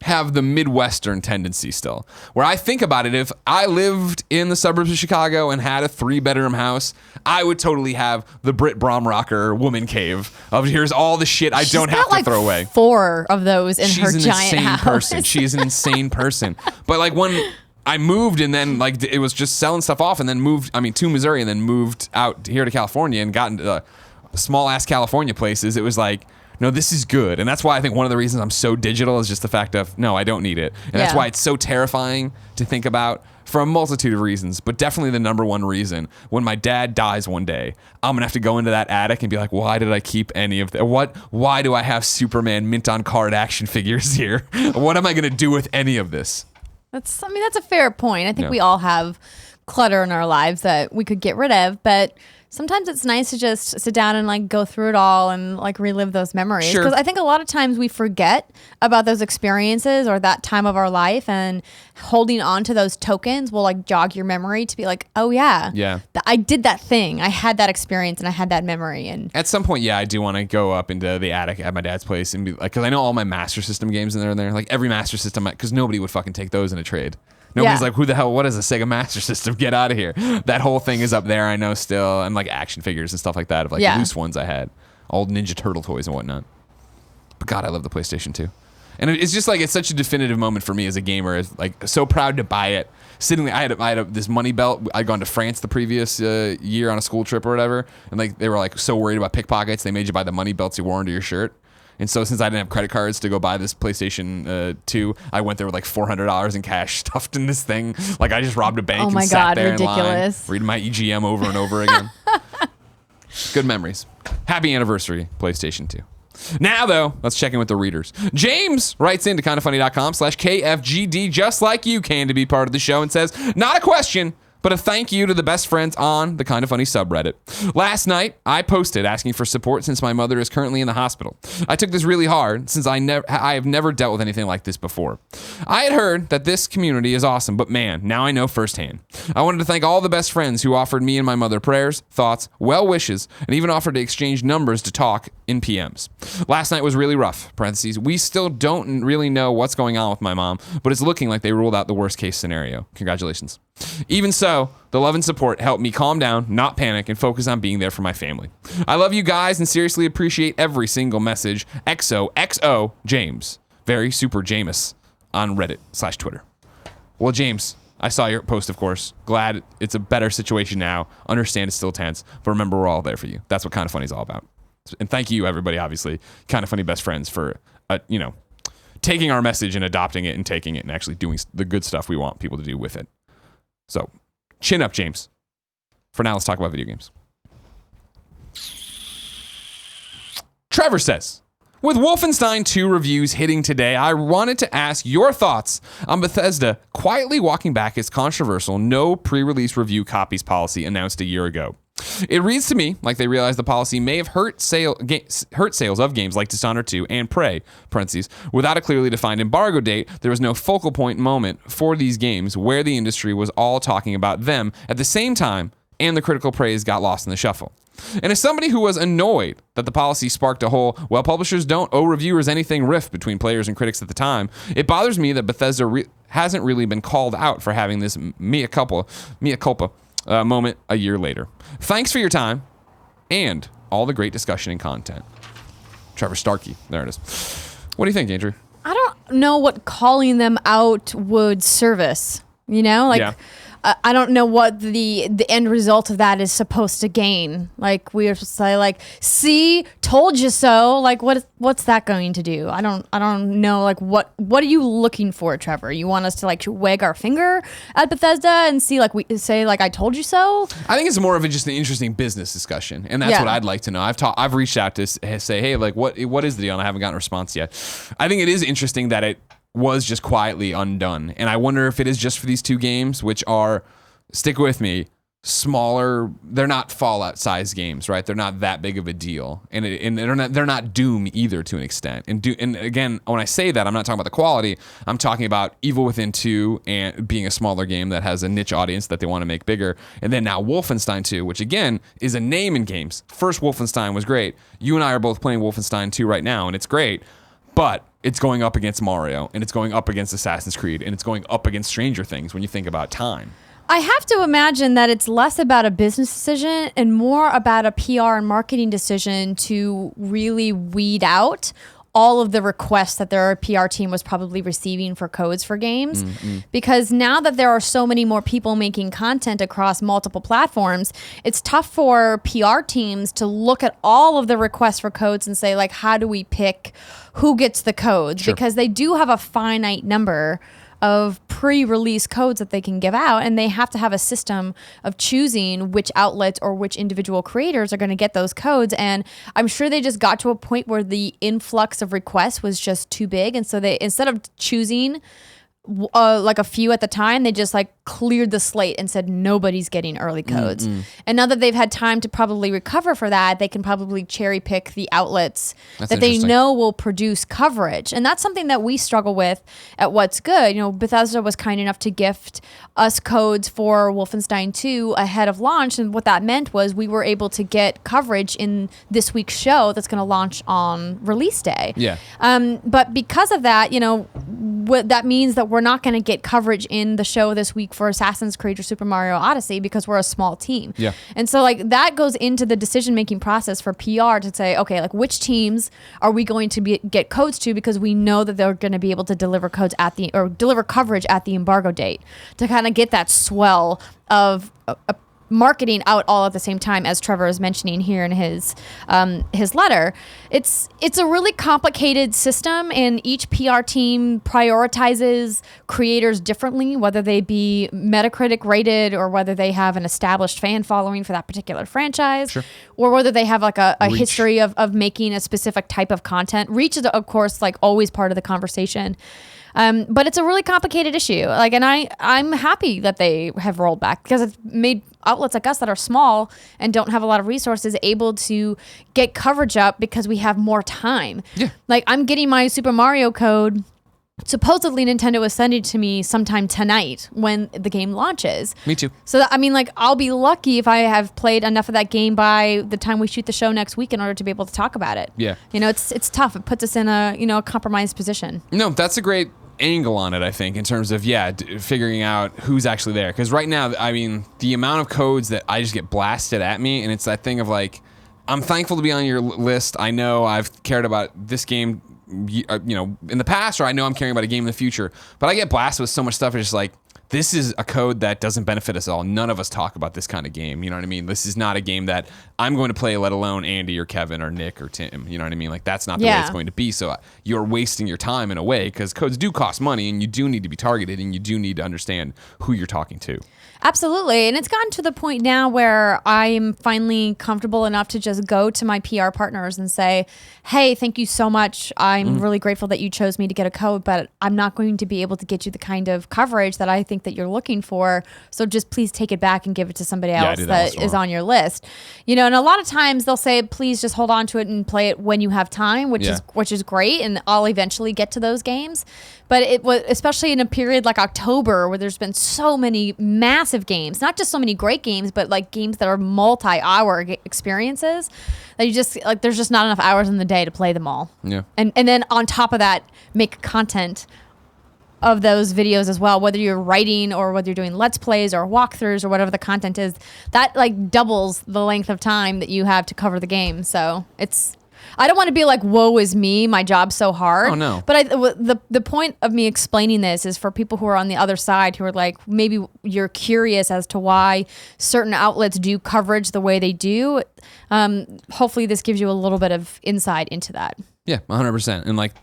[SPEAKER 1] have the Midwestern tendency still, where I think about it. If I lived in the suburbs of Chicago and had a 3-bedroom house, I would totally have the Britt Bromrocker woman cave of here's all the shit I don't have to throw away.
[SPEAKER 2] 4 of those in her giant house.
[SPEAKER 1] She's an insane person. She's an insane person. But like when I moved and then like it was just selling stuff off and then moved, to Missouri and then moved out here to California and got into small ass California places, it was like, no, this is good. And that's why I think one of the reasons I'm so digital is just the fact of, no, I don't need it. And that's why it's so terrifying to think about for a multitude of reasons, but definitely the number one reason. When my dad dies one day, I'm gonna have to go into that attic and be like, why did I keep any of that? Why do I have Superman mint on card action figures here? What am I gonna do with any of this?
[SPEAKER 2] That's a fair point. I think we all have clutter in our lives that we could get rid of, but sometimes it's nice to just sit down and like go through it all and like relive those memories. Because I think a lot of times we forget about those experiences or that time of our life, and holding on to those tokens will like jog your memory to be like, oh yeah, I did that thing. I had that experience and I had that memory. And
[SPEAKER 1] at some point, I do want to go up into the attic at my dad's place and be like, because I know all my Master System games in there, like every Master System, because nobody would fucking take those in a trade. Nobody's like, who the hell, what is a Sega Master System? Get out of here. That whole thing is up there, I know still, and like action figures and stuff like that of like loose ones I had. Old Ninja Turtle toys and whatnot. But God, I love the PlayStation 2. And it's just like, it's such a definitive moment for me as a gamer. It's like so proud to buy it. sitting there. I had this money belt. I'd gone to France the previous year on a school trip or whatever, and like they were like so worried about pickpockets, they made you buy the money belts you wore under your shirt. And so since I didn't have credit cards to go buy this PlayStation 2, I went there with like $400 in cash stuffed in this thing. Like I just robbed a bank and sat there in line, reading my EGM over and over again. Good memories. Happy anniversary, PlayStation 2. Now, though, let's check in with the readers. James writes into kindafunny.com/KFGD, just like you can, to be part of the show, and says, not a question, but a thank you to the best friends on the Kinda Funny subreddit. Last night, I posted asking for support since my mother is currently in the hospital. I took this really hard since I have never dealt with anything like this before. I had heard that this community is awesome, but man, now I know firsthand. I wanted to thank all the best friends who offered me and my mother prayers, thoughts, well wishes, and even offered to exchange numbers to talk in PMs. Last night was really rough, parentheses. We still don't really know what's going on with my mom, but it's looking like they ruled out the worst case scenario. Congratulations. Even so, the love and support helped me calm down, not panic, and focus on being there for my family. I love you guys and seriously appreciate every single message. XOXO James. verysuperjamous on Reddit/Twitter. Well, James, I saw your post, of course. Glad it's a better situation now. Understand it's still tense, but remember we're all there for you. That's what Kinda Funny is all about. And thank you, everybody, obviously, Kinda Funny best friends, for, taking our message and adopting it and taking it and actually doing the good stuff we want people to do with it. So, chin up, James. For now, let's talk about video games. Trevor says, with Wolfenstein 2 reviews hitting today, I wanted to ask your thoughts on Bethesda quietly walking back its controversial no pre-release review copies policy announced a year ago. It reads to me like they realized the policy may have hurt sales of games like Dishonored 2 and Prey, parentheses. Without a clearly defined embargo date, there was no focal point moment for these games where the industry was all talking about them at the same time, and the critical praise got lost in the shuffle. And as somebody who was annoyed that the policy sparked a whole, well, publishers don't owe reviewers anything rift between players and critics at the time, it bothers me that Bethesda hasn't really been called out for having this mea culpa moment a year later. Thanks for your time and all the great discussion and content. Trevor Starkey. There it is. What do you think, Andrew?
[SPEAKER 2] I don't know what calling them out would service. Yeah. I don't know what the end result of that is supposed to gain. Like, we are supposed to say, like, see, told you so. Like, what's that going to do? I don't know. Like, what are you looking for, Trevor? You want us to like wag our finger at Bethesda and see, like, we say, like, I told you so?
[SPEAKER 1] I think it's more of just an interesting business discussion, and that's what I'd like to know. I've reached out to say, hey, like, what is the deal? And I haven't gotten a response yet. I think it is interesting that it was just quietly undone. And I wonder if it is just for these two games, which are, stick with me, smaller. They're not Fallout size games, right? They're not that big of a deal. And they're not Doom either, to an extent. And again, when I say that, I'm not talking about the quality. I'm talking about Evil Within 2 and being a smaller game that has a niche audience that they want to make bigger. And then now Wolfenstein 2, which again is a name in games. First Wolfenstein was great. You and I are both playing Wolfenstein 2 right now, and it's great. But it's going up against Mario, and it's going up against Assassin's Creed, and it's going up against Stranger Things when you think about time.
[SPEAKER 2] I have to imagine that it's less about a business decision and more about a PR and marketing decision to really weed out all of the requests that their PR team was probably receiving for codes for games. Mm-hmm. Because now that there are so many more people making content across multiple platforms, it's tough for PR teams to look at all of the requests for codes and say, like, how do we pick who gets the codes? Sure. Because they do have a finite number of pre-release codes that they can give out, and they have to have a system of choosing which outlets or which individual creators are going to get those codes. And I'm sure they just got to a point where the influx of requests was just too big, and so they, instead of choosing like a few at the time, they just like cleared the slate and said nobody's getting early codes. And now that they've had time to probably recover for that, they can probably cherry pick the outlets that they know will produce coverage. And that's something that we struggle with at What's Good. Bethesda was kind enough to gift us codes for Wolfenstein 2 ahead of launch, and what that meant was we were able to get coverage in this week's show that's going to launch on release day. But because of that, what that means that we're not going to get coverage in the show this week for Assassin's Creed or Super Mario Odyssey because we're a small team.
[SPEAKER 1] Yeah.
[SPEAKER 2] And so like that goes into the decision-making process for PR to say, okay, like which teams are we going to get codes to because we know that they're going to be able to deliver deliver coverage at the embargo date to kind of get that swell of marketing out all at the same time, as Trevor is mentioning here in his letter. It's a really complicated system, and each PR team prioritizes creators differently, whether they be Metacritic rated or whether they have an established fan following for that particular franchise,
[SPEAKER 1] Sure.
[SPEAKER 2] or whether they have like a
[SPEAKER 1] Reach.
[SPEAKER 2] history of making a specific type of content. Reach is, of course, like always part of the conversation. But it's a really complicated issue. Like, and I'm happy that they have rolled back because it's made outlets like us that are small and don't have a lot of resources able to get coverage up because we have more time.
[SPEAKER 1] Yeah.
[SPEAKER 2] Like, I'm getting my Super Mario code. Supposedly Nintendo is sending to me sometime tonight when the game launches.
[SPEAKER 1] Me too.
[SPEAKER 2] So I mean, like, I'll be lucky if I have played enough of that game by the time we shoot the show next week in order to be able to talk about it.
[SPEAKER 1] Yeah.
[SPEAKER 2] You know, it's tough. It puts us in a compromised position.
[SPEAKER 1] No, that's a great angle on it, I think, in terms of figuring out who's actually there, because right now, I mean, the amount of codes that I just get blasted at me, and it's that thing of like, I'm thankful to be on your list. I know I've cared about this game in the past, or I know I'm caring about a game in the future, but I get blasted with so much stuff. It's just like, this is a code that doesn't benefit us all. None of us talk about this kind of game. You know what I mean? This is not a game that I'm going to play, let alone Andy or Kevin or Nick or Tim. You know what I mean? Like, that's not the way it's going to be. So you're wasting your time in a way, because codes do cost money, and you do need to be targeted, and you do need to understand who you're talking to.
[SPEAKER 2] Absolutely. And it's gotten to the point now where I'm finally comfortable enough to just go to my PR partners and say, hey, thank you so much. I'm really grateful that you chose me to get a code, but I'm not going to be able to get you the kind of coverage that I think that you're looking for. So just please take it back and give it to somebody else that is on your list. You know, and a lot of times they'll say, please just hold on to it and play it when you have time, which is great. And I'll eventually get to those games. But it was, especially in a period like October, where there's been so many massive games, not just so many great games, but like games that are multi-hour experiences that you just like, there's just not enough hours in the day to play them all.
[SPEAKER 1] Yeah.
[SPEAKER 2] And then on top of that, make content of those videos as well, whether you're writing or whether you're doing Let's Plays or walkthroughs or whatever the content is, that like doubles the length of time that you have to cover the game. So I don't want to be like, woe is me, my job's so hard.
[SPEAKER 1] Oh, no.
[SPEAKER 2] But the point of me explaining this is for people who are on the other side, who are like, maybe you're curious as to why certain outlets do coverage the way they do. Hopefully this gives you a little bit of insight into that.
[SPEAKER 1] Yeah, 100%. And like,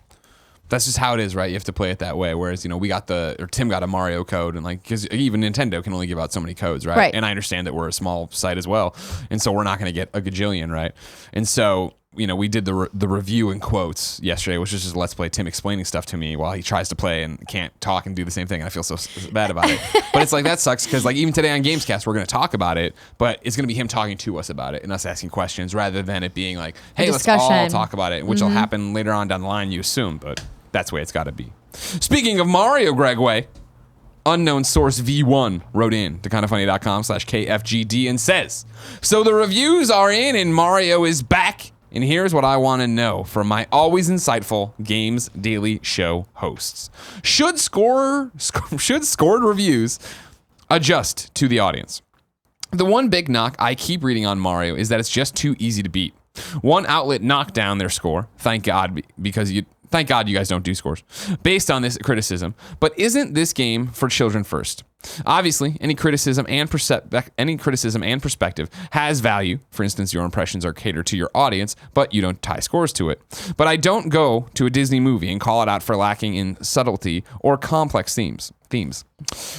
[SPEAKER 1] that's just how it is, right? You have to play it that way. Whereas, Tim got a Mario code, and like, because even Nintendo can only give out so many codes, right? And I understand that we're a small site as well, and so we're not going to get a gajillion, right? And so, we did the review in quotes yesterday, which is just Let's Play Tim explaining stuff to me while he tries to play and can't talk and do the same thing. And I feel so bad about it. But it's like, that sucks, because like even today on Gamescast, we're going to talk about it, but it's going to be him talking to us about it and us asking questions, rather than it being like, hey, let's all talk about it, which will happen later on down the line, you assume, but that's the way it's got to be. Speaking of Mario, Gregway, unknown source V1 wrote in to kindafunny.com/KFGD and says, so the reviews are in and Mario is back. And here's what I want to know from my always insightful Games Daily Show hosts. Should scored reviews adjust to the audience? The one big knock I keep reading on Mario is that it's just too easy to beat. One outlet knocked down their score, thank God, thank God you guys don't do scores, based on this criticism. But isn't this game for children first? Obviously, any criticism and perspective has value. For instance, your impressions are catered to your audience, but you don't tie scores to it. But I don't go to a Disney movie and call it out for lacking in subtlety or complex themes.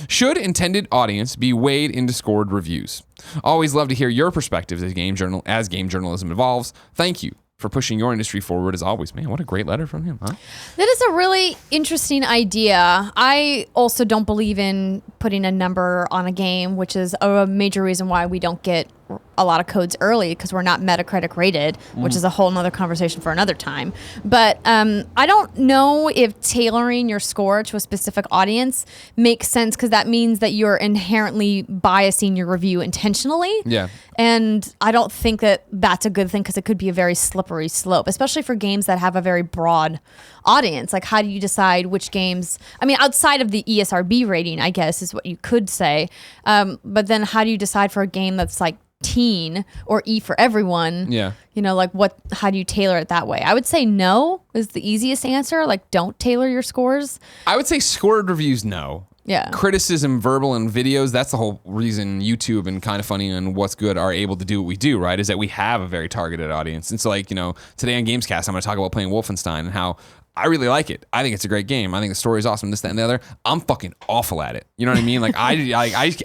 [SPEAKER 1] Should intended audience be weighed into scored reviews? Always love to hear your perspectives as game journalism evolves. Thank you for pushing your industry forward as always. Man, what a great letter from him, huh?
[SPEAKER 2] That is a really interesting idea. I also don't believe in putting a number on a game, which is a major reason why we don't get a lot of codes early because we're not Metacritic rated, which is a whole nother conversation for another time. But I don't know if tailoring your score to a specific audience makes sense, because that means that you're inherently biasing your review intentionally.
[SPEAKER 1] Yeah.
[SPEAKER 2] And I don't think that that's a good thing, because it could be a very slippery slope, especially for games that have a very broad audience. Like, how do you decide which games, I mean, outside of the ESRB rating, I guess is what you could say. But then how do you decide for a game that's like teen or E for everyone?
[SPEAKER 1] Yeah.
[SPEAKER 2] You know, like how do you tailor it that way? I would say no is the easiest answer. Like, don't tailor your scores.
[SPEAKER 1] I would say scored reviews, no.
[SPEAKER 2] Yeah.
[SPEAKER 1] Criticism, verbal, and videos, that's the whole reason YouTube and Kind of Funny and What's Good are able to do what we do, right? Is that we have a very targeted audience. And so, like, you know, today on Gamescast, I'm going to talk about playing Wolfenstein and how I really like it. I think it's a great game. I think the story's awesome, this, that, and the other. I'm fucking awful at it. You know what I mean? Like, I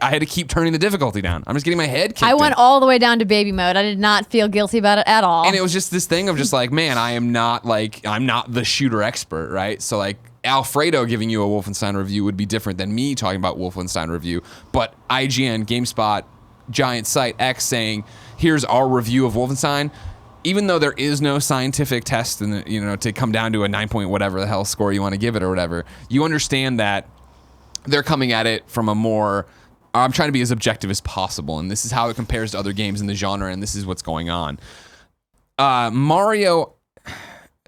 [SPEAKER 1] had to keep turning the difficulty down. I'm just getting my head kicked
[SPEAKER 2] I went
[SPEAKER 1] in.
[SPEAKER 2] all the way down to baby mode. I did not feel guilty about it at all.
[SPEAKER 1] And it was just this thing of just like, man, I'm not the shooter expert, right? So, like, Alfredo giving you a Wolfenstein review would be different than me talking about Wolfenstein review. But IGN, GameSpot, giant site X saying, here's our review of Wolfenstein. Even though there is no scientific test, and you know, to come down to a 9 point whatever the hell score you want to give it or whatever, you understand that they're coming at it from a more, I'm trying to be as objective as possible, and this is how it compares to other games in the genre, and this is what's going on. Mario,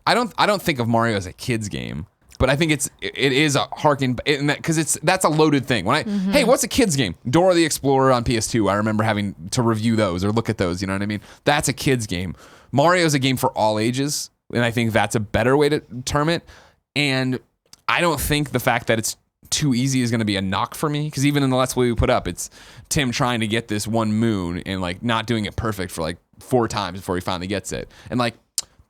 [SPEAKER 1] I don't think of Mario as a kid's game, but I think it is a harken, because that's a loaded thing. When hey, what's a kid's game? Dora the Explorer on PS2. I remember having to review those or look at those. You know what I mean? That's a kid's game. Mario's a game for all ages, and I think that's a better way to term it. And I don't think the fact that it's too easy is going to be a knock for me, because even in the Let's Play we put up, it's Tim trying to get this one moon and like not doing it perfect for like 4 times before he finally gets it. And like,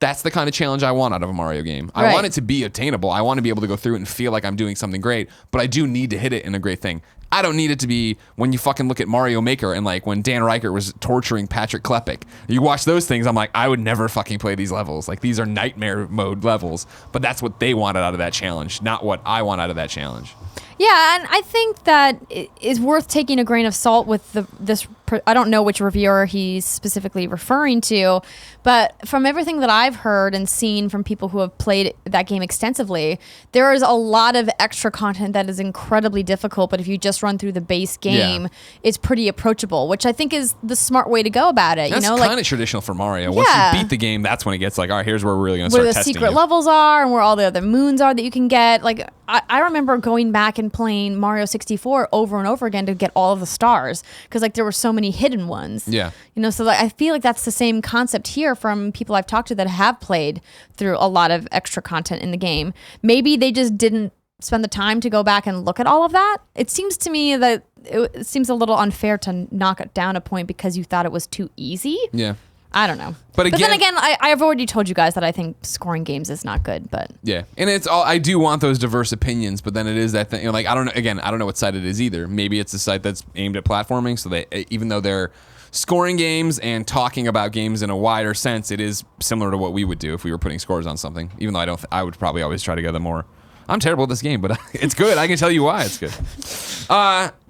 [SPEAKER 1] that's the kind of challenge I want out of a Mario game. I want it to be attainable. I want to be able to go through it and feel like I'm doing something great, but I do need to hit it in a great thing. I don't need it to be when you fucking look at Mario Maker and like when Dan Reichert was torturing Patrick Klepek. You watch those things, I'm like, I would never fucking play these levels. Like, these are nightmare mode levels, but that's what they wanted out of that challenge, not what I want out of that challenge.
[SPEAKER 2] Yeah, and I think that it is worth taking a grain of salt with this. I don't know which reviewer he's specifically referring to, but from everything that I've heard and seen from people who have played that game extensively, there is a lot of extra content that is incredibly difficult, but if you just run through the base game, it's pretty approachable, which I think is the smart way to go about it.
[SPEAKER 1] That's, you know, kind of traditional for Mario. Once you beat the game, that's when it gets like, all right, here's where we're really going to start testing
[SPEAKER 2] where the secret levels are and where all the other moons are that you can get. Like, I remember going back and playing Mario 64 over and over again to get all of the stars, because like there were so many hidden ones. Yeah. You know, so like, I feel like that's the same concept here from people I've talked to that have played through a lot of extra content in the game. Maybe they just didn't spend the time to go back and look at all of that. It seems to me that it seems a little unfair to knock it down a point because you thought it was too easy. Yeah. I don't know. But then again, I've already told you guys that I think scoring games is not good, but
[SPEAKER 1] yeah. And it's all, I do want those diverse opinions, but then it is that thing, you know, like, I don't know, again, I don't know what site it is either. Maybe it's a site that's aimed at platforming, so they, even though they're scoring games and talking about games in a wider sense, it is similar to what we would do if we were putting scores on something, even though I would probably always try to go the more, I'm terrible at this game, but it's good. I can tell you why it's good.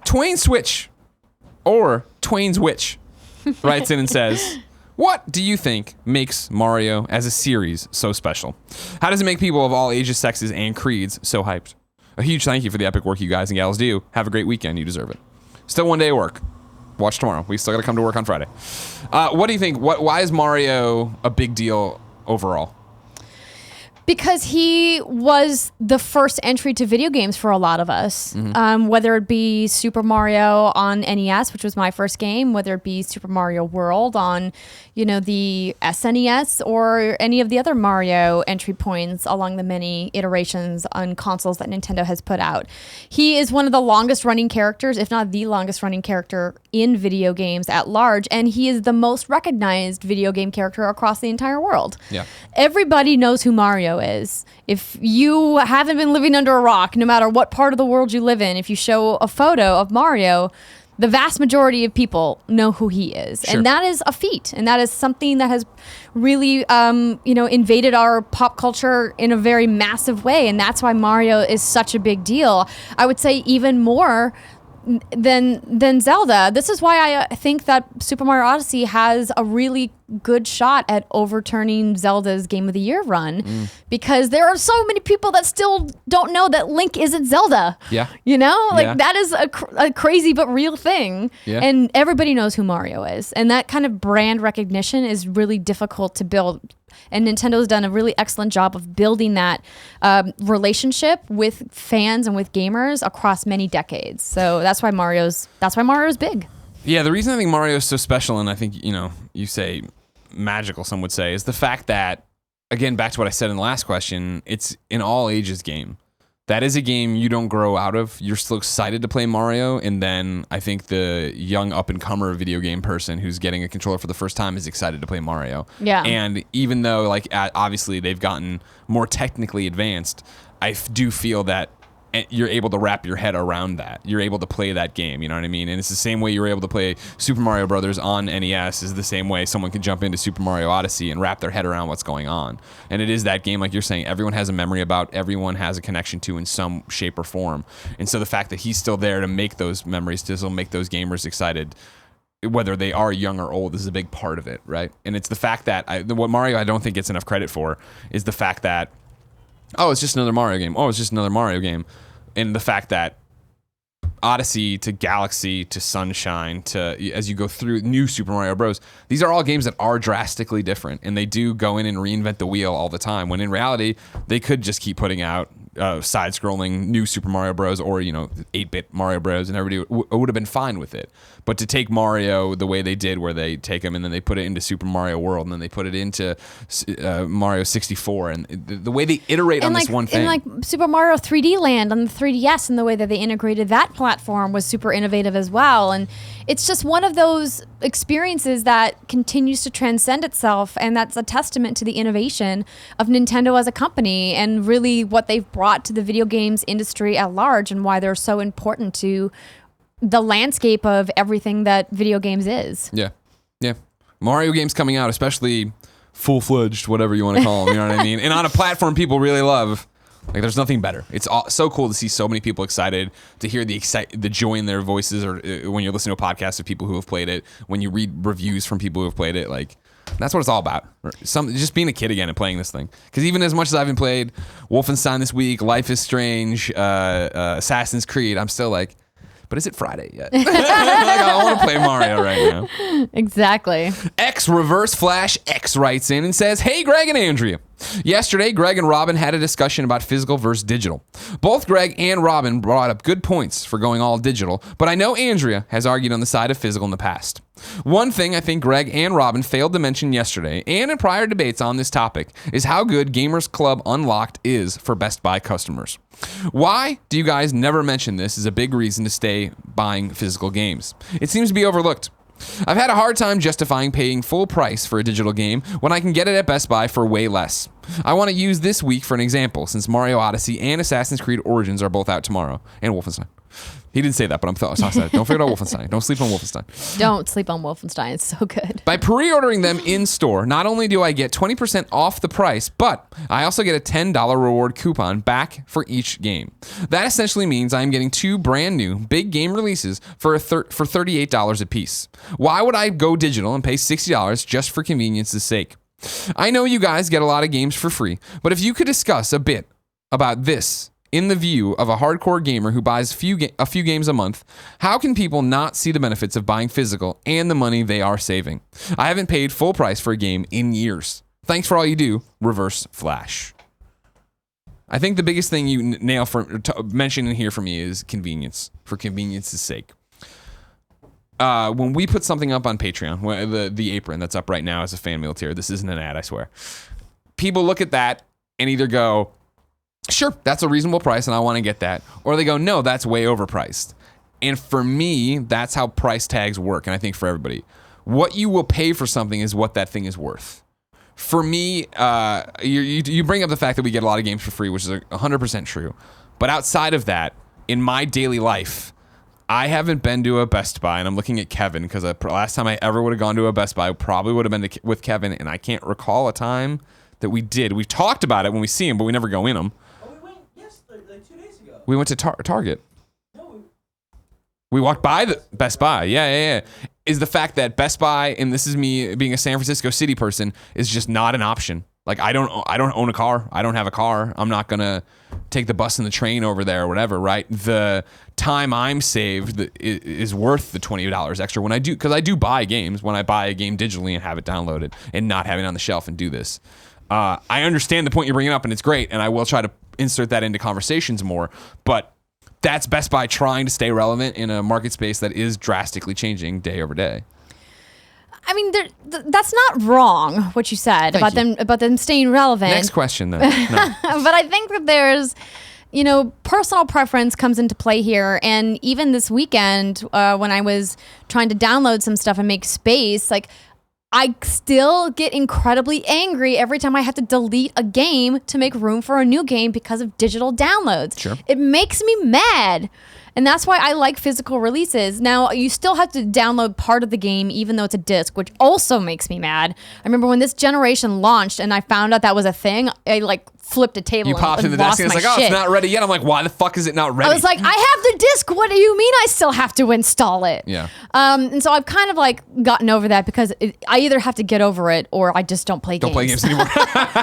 [SPEAKER 1] Twainswitch or Twainswitch writes in and says, what do you think makes Mario as a series so special? How does it make people of all ages, sexes, and creeds so hyped? A huge thank you for the epic work you guys and gals do. Have a great weekend. You deserve it. Still one day of work. Watch tomorrow. We still got to come to work on Friday. What do you think? Why is Mario a big deal overall?
[SPEAKER 2] Because he was the first entry to video games for a lot of us, whether it be Super Mario on NES, which was my first game, whether it be Super Mario World on, you know, the SNES, or any of the other Mario entry points along the many iterations on consoles that Nintendo has put out. He is one of the longest running characters, if not the longest running character in video games at large, and he is the most recognized video game character across the entire world. Yeah. Everybody knows who Mario is. If you haven't been living under a rock, no matter what part of the world you live in, if you show a photo of Mario, the vast majority of people know who he is. Sure. And that is a feat. And that is something that has really, invaded our pop culture in a very massive way. And that's why Mario is such a big deal. I would say even more than Zelda. This is why I think that Super Mario Odyssey has a really good shot at overturning Zelda's Game of the Year run, because there are so many people that still don't know that Link isn't Zelda.
[SPEAKER 1] Yeah.
[SPEAKER 2] That is a crazy but real thing.
[SPEAKER 1] Yeah.
[SPEAKER 2] And everybody knows who Mario is. And that kind of brand recognition is really difficult to build. And Nintendo's done a really excellent job of building that relationship with fans and with gamers across many decades. So that's why Mario's big.
[SPEAKER 1] Yeah, the reason I think Mario is so special, and I think, you say magical, some would say, is the fact that, again, back to what I said in the last question, it's an all ages game. That is a game you don't grow out of. You're still excited to play Mario, and then I think the young up-and-comer video game person who's getting a controller for the first time is excited to play Mario.
[SPEAKER 2] Yeah.
[SPEAKER 1] And even though, obviously they've gotten more technically advanced, I do feel that you're able to wrap your head around that. You're able to play that game, you know what I mean? And it's the same way you were able to play Super Mario Brothers on NES is the same way someone can jump into Super Mario Odyssey and wrap their head around what's going on. And it is that game, like you're saying, everyone has a memory about, everyone has a connection to in some shape or form. And so the fact that he's still there to make those memories, to still make those gamers excited, whether they are young or old, is a big part of it, right? And it's the fact that, what Mario I don't think gets enough credit for is the fact that, oh, it's just another Mario game. Oh, it's just another Mario game. And the fact that Odyssey to Galaxy to Sunshine to, as you go through new Super Mario Bros., these are all games that are drastically different. And they do go in and reinvent the wheel all the time. When in reality, they could just keep putting out side-scrolling new Super Mario Bros. Or, 8-bit Mario Bros. And everybody would have been fine with it. But to take Mario the way they did, where they take him and then they put it into Super Mario World and then they put it into Mario 64, and the way they iterate on this one thing.
[SPEAKER 2] And like Super Mario 3D Land on the 3DS, and the way that they integrated that platform was super innovative as well. And it's just one of those experiences that continues to transcend itself, and that's a testament to the innovation of Nintendo as a company and really what they've brought to the video games industry at large, and why they're so important to the landscape of everything that video games is.
[SPEAKER 1] Yeah. Mario games coming out, especially full-fledged, whatever you want to call them, you know what I mean? And on a platform people really love. Like, there's nothing better. It's so cool to see so many people excited, to hear the joy in their voices, or when you're listening to a podcast of people who have played it, when you read reviews from people who have played it, like, that's what it's all about. Just being a kid again and playing this thing. Because even as much as I haven't played Wolfenstein this week, Life is Strange, Assassin's Creed, I'm still like, but is it Friday yet? Like, I want to play Mario right now.
[SPEAKER 2] Exactly.
[SPEAKER 1] xReverseFlashX writes in and says, "Hey, Greg and Andrea. Yesterday, Greg and Robin had a discussion about physical versus digital. Both Greg and Robin brought up good points for going all digital, but I know Andrea has argued on the side of physical in the past. One thing I think Greg and Robin failed to mention yesterday and in prior debates on this topic is how good Gamers Club Unlocked is for Best Buy customers. Why do you guys never mention this as a big reason to stay buying physical games? It seems to be overlooked. I've had a hard time justifying paying full price for a digital game when I can get it at Best Buy for way less. I want to use this week for an example, since Mario Odyssey and Assassin's Creed Origins are both out tomorrow, and Wolfenstein. He didn't say that, but I'm tossing that. Don't forget about Wolfenstein. Don't sleep on Wolfenstein.
[SPEAKER 2] Don't sleep on Wolfenstein. It's so good.
[SPEAKER 1] By pre-ordering them in-store, not only do I get 20% off the price, but I also get a $10 reward coupon back for each game. That essentially means I'm getting 2 brand new big game releases for $38 a piece. Why would I go digital and pay $60 just for convenience's sake? I know you guys get a lot of games for free, but if you could discuss a bit about this in the view of a hardcore gamer who buys a few games a month, how can people not see the benefits of buying physical and the money they are saving? I haven't paid full price for a game in years. Thanks for all you do, Reverse Flash. I think the biggest thing you nail mention in here for me is convenience, for convenience's sake. When we put something up on Patreon, the apron that's up right now as a fan meal tier, this isn't an ad, I swear. People look at that and either go, sure, that's a reasonable price and I want to get that. Or they go, no, that's way overpriced. And for me, that's how price tags work. And I think for everybody, what you will pay for something is what that thing is worth. For me, you bring up the fact that we get a lot of games for free, which is 100% true. But outside of that, in my daily life, I haven't been to a Best Buy, and I'm looking at Kevin because the last time I ever would have gone to a Best Buy probably would have been with Kevin, and I can't recall a time that we did. We've talked about it when we see him, but we never go in them.
[SPEAKER 4] Oh, we went yesterday, like 2 days ago.
[SPEAKER 1] We went to Target.
[SPEAKER 4] No,
[SPEAKER 1] We walked by the Best Buy. Yeah. Is the fact that Best Buy, and this is me being a San Francisco city person, is just not an option. Like I don't own a car. I don't have a car. I'm not gonna take the bus and the train over there or whatever, right? The time I'm saved is worth the $20 extra when I do, because I do buy games when I buy a game digitally and have it downloaded and not have it on the shelf and do this. I understand the point you're bringing up, and it's great, and I will try to insert that into conversations more, but that's Best Buy trying to stay relevant in a market space that is drastically changing day over day.
[SPEAKER 2] I mean, that's not wrong what you said about them staying relevant.
[SPEAKER 1] Next question, then. No.
[SPEAKER 2] But I think that there's, personal preference comes into play here. And even this weekend, when I was trying to download some stuff and make space, like I still get incredibly angry every time I have to delete a game to make room for a new game because of digital downloads.
[SPEAKER 1] Sure.
[SPEAKER 2] It makes me mad. And that's why I like physical releases. Now, you still have to download part of the game, even though it's a disc, which also makes me mad. I remember when this generation launched and I found out that was a thing, I flipped a table.
[SPEAKER 1] You popped in the desk and it's like, oh, it's not ready yet. I'm like, why the fuck is it not ready?
[SPEAKER 2] I was like, I have the disc. What do you mean I still have to install it?
[SPEAKER 1] Yeah.
[SPEAKER 2] And so I've kind of gotten over that because I either have to get over it or I just don't play games.
[SPEAKER 1] Don't play games anymore.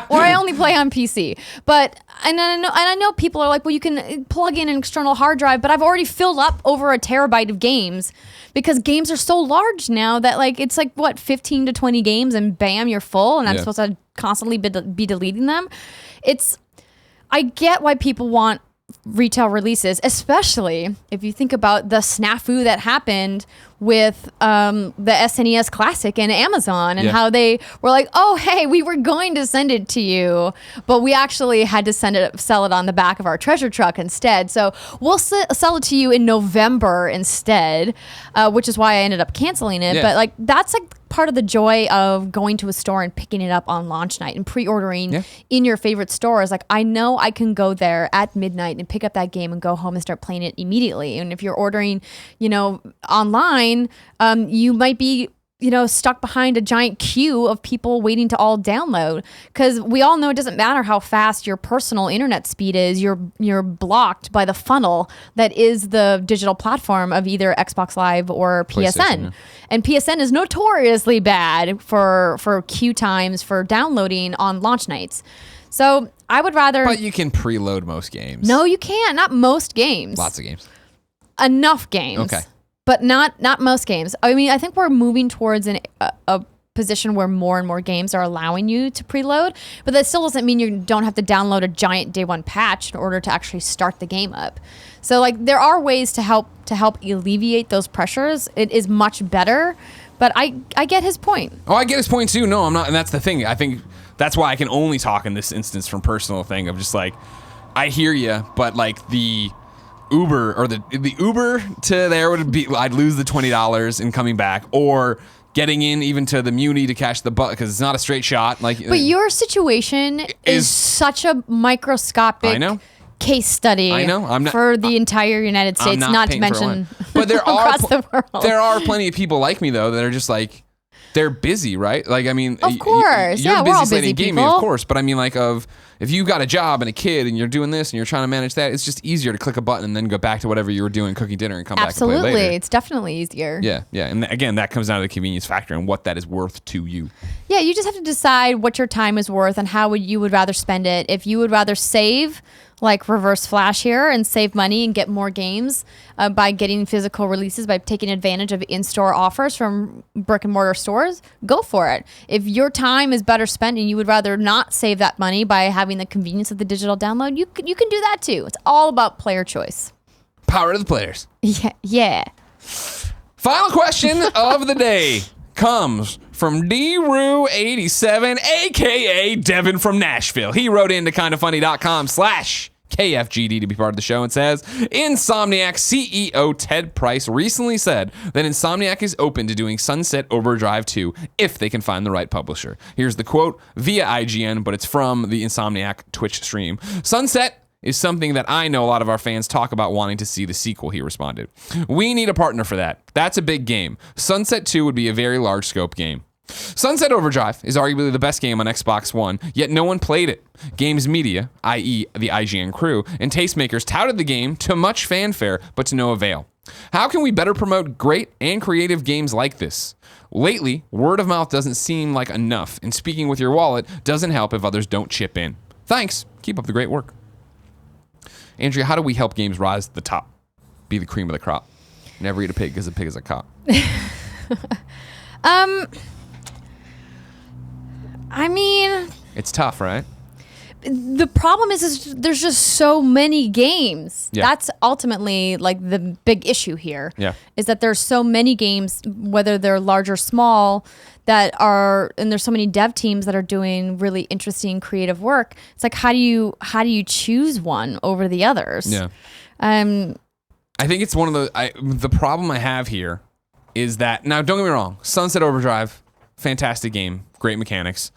[SPEAKER 2] Or I only play on PC. But I know people are like, well, you can plug in an external hard drive, but I've already filled up over a terabyte of games because games are so large now that it's 15 to 20 games and bam, you're full, and I'm supposed to constantly be deleting them. I get why people want retail releases, especially if you think about the snafu that happened with the SNES Classic and Amazon and how they were like, oh, hey, we were going to send it to you, but we actually had to sell it on the back of our treasure truck instead. So we'll sell it to you in November instead, which is why I ended up canceling it.
[SPEAKER 1] Yeah.
[SPEAKER 2] But that's part of the joy of going to a store and picking it up on launch night and pre-ordering in your favorite stores. I know I can go there at midnight and pick up that game and go home and start playing it immediately. And if you're ordering, online, you might be stuck behind a giant queue of people waiting to all download, because we all know it doesn't matter how fast your personal internet speed is, you're blocked by the funnel that is the digital platform of either Xbox Live or PSN. And PSN is notoriously bad for queue times for downloading on launch nights. So I would rather...
[SPEAKER 1] But you can preload most games.
[SPEAKER 2] No, you can't. Not most games.
[SPEAKER 1] Lots of games.
[SPEAKER 2] Enough games.
[SPEAKER 1] Okay.
[SPEAKER 2] But not most games. I mean, I think we're moving towards a position where more and more games are allowing you to preload, but that still doesn't mean you don't have to download a giant day one patch in order to actually start the game up. So there are ways to help alleviate those pressures. It is much better, but I get his point.
[SPEAKER 1] Oh, I get his point too. No, I'm not, and that's the thing. I think that's why I can only talk in this instance from personal thing of just I hear you, but the Uber or the Uber to there would be, I'd lose the $20 in coming back, or getting in even to the Muni to catch the bus, because it's not a straight shot. But
[SPEAKER 2] your situation is such a microscopic case study.
[SPEAKER 1] I know. I'm not,
[SPEAKER 2] for the entire United States, not to mention
[SPEAKER 1] but there
[SPEAKER 2] across the world.
[SPEAKER 1] There are plenty of people like me though that are just they're busy, right? I mean,
[SPEAKER 2] of course,
[SPEAKER 1] you're
[SPEAKER 2] we're all
[SPEAKER 1] busy
[SPEAKER 2] people.
[SPEAKER 1] Gaming, of course. But I mean, if you've got a job and a kid and you're doing this and you're trying to manage that, it's just easier to click a button and then go back to whatever you were doing, cooking dinner, and come back and play later.
[SPEAKER 2] Absolutely, it's definitely easier.
[SPEAKER 1] Yeah. And again, that comes down to the convenience factor and what that is worth to you.
[SPEAKER 2] Yeah, you just have to decide what your time is worth and how you would rather spend it. If you would rather save, like Reverse Flash here, and save money and get more games by getting physical releases, by taking advantage of in-store offers from brick and mortar stores, go for it. If your time is better spent and you would rather not save that money by having the convenience of the digital download, you can do that too. It's all about player choice.
[SPEAKER 1] Power to the players.
[SPEAKER 2] Yeah.
[SPEAKER 1] Final question of the day comes from DRU87, a.k.a. Devon from Nashville. He wrote into kindafunny.com/KFGD to be part of the show and says, Insomniac CEO Ted Price recently said that Insomniac is open to doing Sunset Overdrive 2 if they can find the right publisher. Here's the quote via IGN, but it's from the Insomniac Twitch stream. Sunset is something that I know a lot of our fans talk about wanting to see the sequel, he responded. We need a partner for that. That's a big game. Sunset 2 would be a very large scope game. Sunset Overdrive is arguably the best game on Xbox One, yet no one played it. Games Media, i.e. the IGN crew, and tastemakers touted the game to much fanfare, but to no avail. How can we better promote great and creative games like this? Lately, word of mouth doesn't seem like enough, and speaking with your wallet doesn't help if others don't chip in. Thanks. Keep up the great work. Andrea, how do we help games rise to the top? Be the cream of the crop. Never eat a pig because a pig is a cop.
[SPEAKER 2] I mean,
[SPEAKER 1] it's tough, right?
[SPEAKER 2] The problem is there's just so many games.
[SPEAKER 1] Yeah.
[SPEAKER 2] That's ultimately like the big issue here.
[SPEAKER 1] Yeah.
[SPEAKER 2] Is that there's so many games, whether they're large or small, that are, and there's so many dev teams that are doing really interesting creative work. It's like, how do you choose one over the others?
[SPEAKER 1] Yeah. I think it's one of the problem I have here is that, now don't get me wrong, Sunset Overdrive, fantastic game, great mechanics.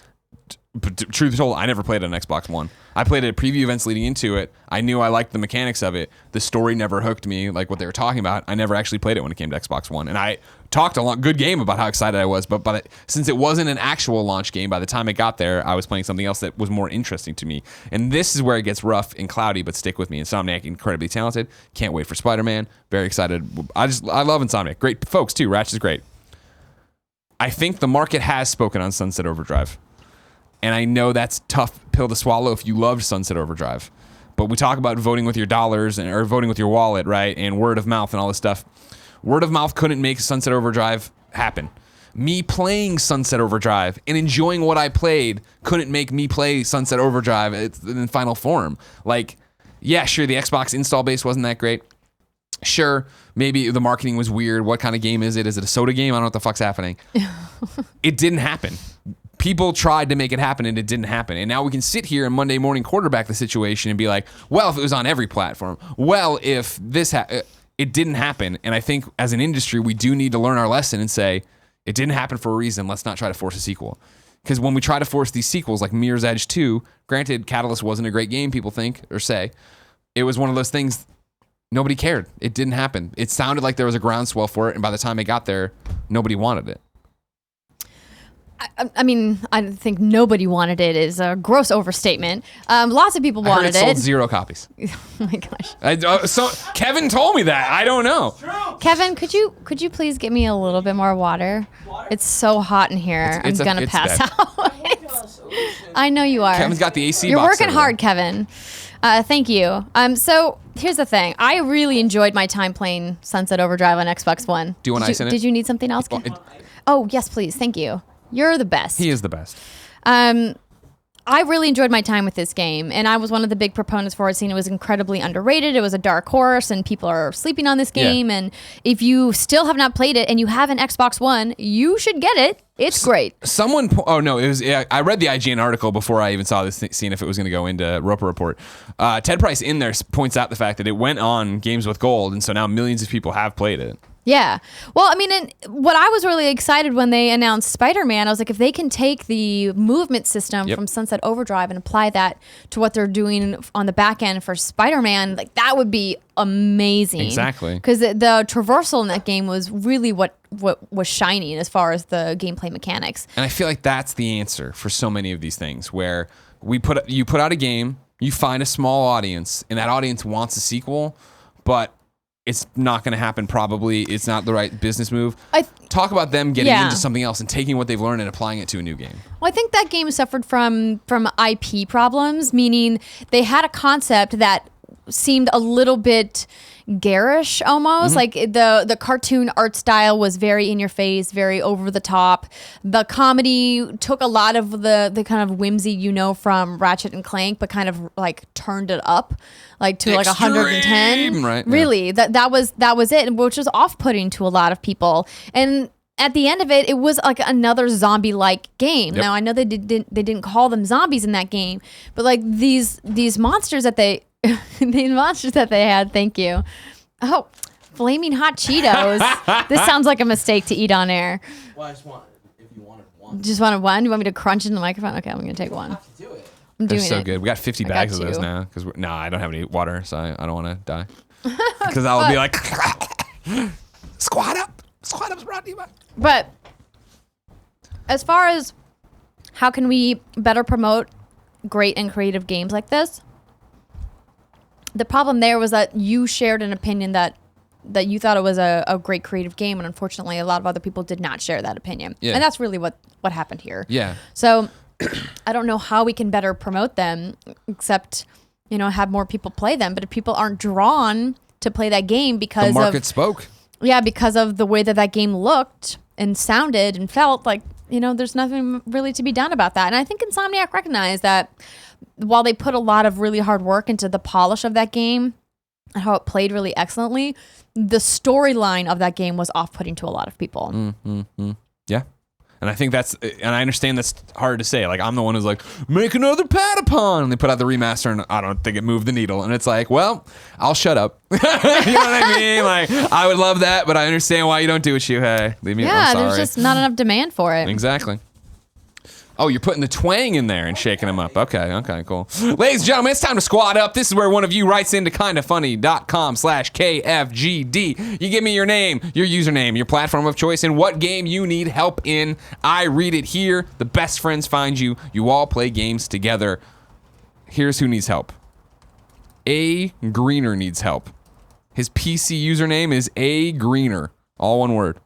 [SPEAKER 1] But truth be told, I never played it on Xbox One. I played it at preview events leading into it. I knew I liked the mechanics of it. The story never hooked me, like what they were talking about. I never actually played it when it came to Xbox One. And I talked a lot, good game about how excited I was. But since it wasn't an actual launch game, by the time it got there, I was playing something else that was more interesting to me. And this is where it gets rough and cloudy, but stick with me. Insomniac, incredibly talented. Can't wait for Spider-Man. Very excited. I love Insomniac. Great folks, too. Ratchet's great. I think the market has spoken on Sunset Overdrive. And I know that's a tough pill to swallow if you loved Sunset Overdrive. But we talk about voting with your dollars or voting with your wallet, right? And word of mouth and all this stuff. Word of mouth couldn't make Sunset Overdrive happen. Me playing Sunset Overdrive and enjoying what I played couldn't make me play Sunset Overdrive in final form. Like, yeah, sure, the Xbox install base wasn't that great. Sure, maybe the marketing was weird. What kind of game is it? Is it a soda game? I don't know what the fuck's happening. It didn't happen. People tried to make it happen and it didn't happen. And now we can sit here and Monday morning quarterback the situation and be like, well, if it was on every platform, well, if this, it didn't happen. And I think as an industry, we do need to learn our lesson and say, it didn't happen for a reason. Let's not try to force a sequel. Because when we try to force these sequels like Mirror's Edge 2, granted, Catalyst wasn't a great game, people think or say. It was one of those things, nobody cared. It didn't happen. It sounded like there was a groundswell for it. And by the time it got there, nobody wanted it.
[SPEAKER 2] I mean, I think nobody wanted it is a gross overstatement. Lots of people wanted
[SPEAKER 1] it sold 0 copies.
[SPEAKER 2] Oh my gosh.
[SPEAKER 1] So Kevin told me that. I don't know.
[SPEAKER 2] Kevin, could you please get me a little bit more water? It's so hot in here. I'm gonna pass out. I know you are.
[SPEAKER 1] Kevin's got the AC.
[SPEAKER 2] You're
[SPEAKER 1] box
[SPEAKER 2] working hard, Kevin. Thank you. So here's the thing. I really enjoyed my time playing Sunset Overdrive on Xbox One.
[SPEAKER 1] Do you want ice in it?
[SPEAKER 2] Did you need something else? Oh yes, please. Thank you. You're the best.
[SPEAKER 1] He is the best.
[SPEAKER 2] I really enjoyed my time with this game, and I was one of the big proponents for it, saying it was incredibly underrated. It was a dark horse, and people are sleeping on this game. Yeah. And if you still have not played it and you have an Xbox One, you should get it. It's great.
[SPEAKER 1] Someone, I read the IGN article before I even saw this scene if it was going to go into Roper Report. Ted Price in there points out the fact that it went on Games with Gold, and so now millions of people have played it.
[SPEAKER 2] Yeah. Well, I mean, and what I was really excited when they announced Spider-Man, I was like, if they can take the movement system from Sunset Overdrive and apply that to what they're doing on the back end for Spider-Man, like that would be amazing.
[SPEAKER 1] Exactly.
[SPEAKER 2] Because the traversal in that game was really what was shining as far as the gameplay mechanics.
[SPEAKER 1] And I feel like that's the answer for so many of these things, where you put out a game, you find a small audience, and that audience wants a sequel, but it's not going to happen probably. It's not the right business move. Talk about them getting into something else and taking what they've learned and applying it to a new game.
[SPEAKER 2] Well, I think that game suffered from IP problems, meaning they had a concept that seemed a little bit garish almost. Like the cartoon art style was very in your face, very over the top. The comedy took a lot of the kind of whimsy from Ratchet and Clank, but kind of like turned it up like to extreme, like 110. Right. Really, yeah. That was it, which was off-putting to a lot of people. And at the end of it, it was like another zombie-like game. Yep. Now I know they didn't call them zombies in that game, but like these monsters that they had. Thank you. Oh, flaming hot Cheetos. This sounds like a mistake to eat on air.
[SPEAKER 3] Well, I just want, if you wanted one.
[SPEAKER 2] Just wanted one? You want me to crunch in the microphone? Okay, I'm going to take one.
[SPEAKER 3] You have to do it.
[SPEAKER 2] I'm doing
[SPEAKER 1] it. They're so
[SPEAKER 2] it.
[SPEAKER 1] good. We got 50 bags of those now. I don't have any water, so I don't want to die. Because I'll be like, squat up. Squat up's brought to you by.
[SPEAKER 2] But as far as how can we better promote great and creative games like this, the problem there was that you shared an opinion that that you thought it was a great creative game, and unfortunately a lot of other people did not share that opinion.
[SPEAKER 1] Yeah.
[SPEAKER 2] And that's really what happened here.
[SPEAKER 1] Yeah.
[SPEAKER 2] So I don't know how we can better promote them except, have more people play them. But if people aren't drawn to play that game because
[SPEAKER 1] The market spoke.
[SPEAKER 2] Yeah, because of the way that game looked and sounded and felt, like, there's nothing really to be done about that. And I think Insomniac recognized that while they put a lot of really hard work into the polish of that game and how it played really excellently, the storyline of that game was off-putting to a lot of people.
[SPEAKER 1] Yeah. And I think and I understand that's hard to say. Like, I'm the one who's like, make another Patapon. And they put out the remaster, and I don't think it moved the needle. And it's like, well, I'll shut up. You know what I mean? Like, I would love that, but I understand why you don't do it, Shuhei. Leave me alone.
[SPEAKER 2] Yeah,
[SPEAKER 1] I'm sorry.
[SPEAKER 2] there's just not enough demand for it.
[SPEAKER 1] Exactly. Oh, you're putting the twang in there and shaking them up. Okay, cool. Ladies and gentlemen, it's time to squad up. This is where one of you writes into kindafunny.com/KFGD. You give me your name, your username, your platform of choice, and what game you need help in. I read it here. The best friends find you. You all play games together. Here's who needs help. Agreener needs help. His PC username is agreener. All one word.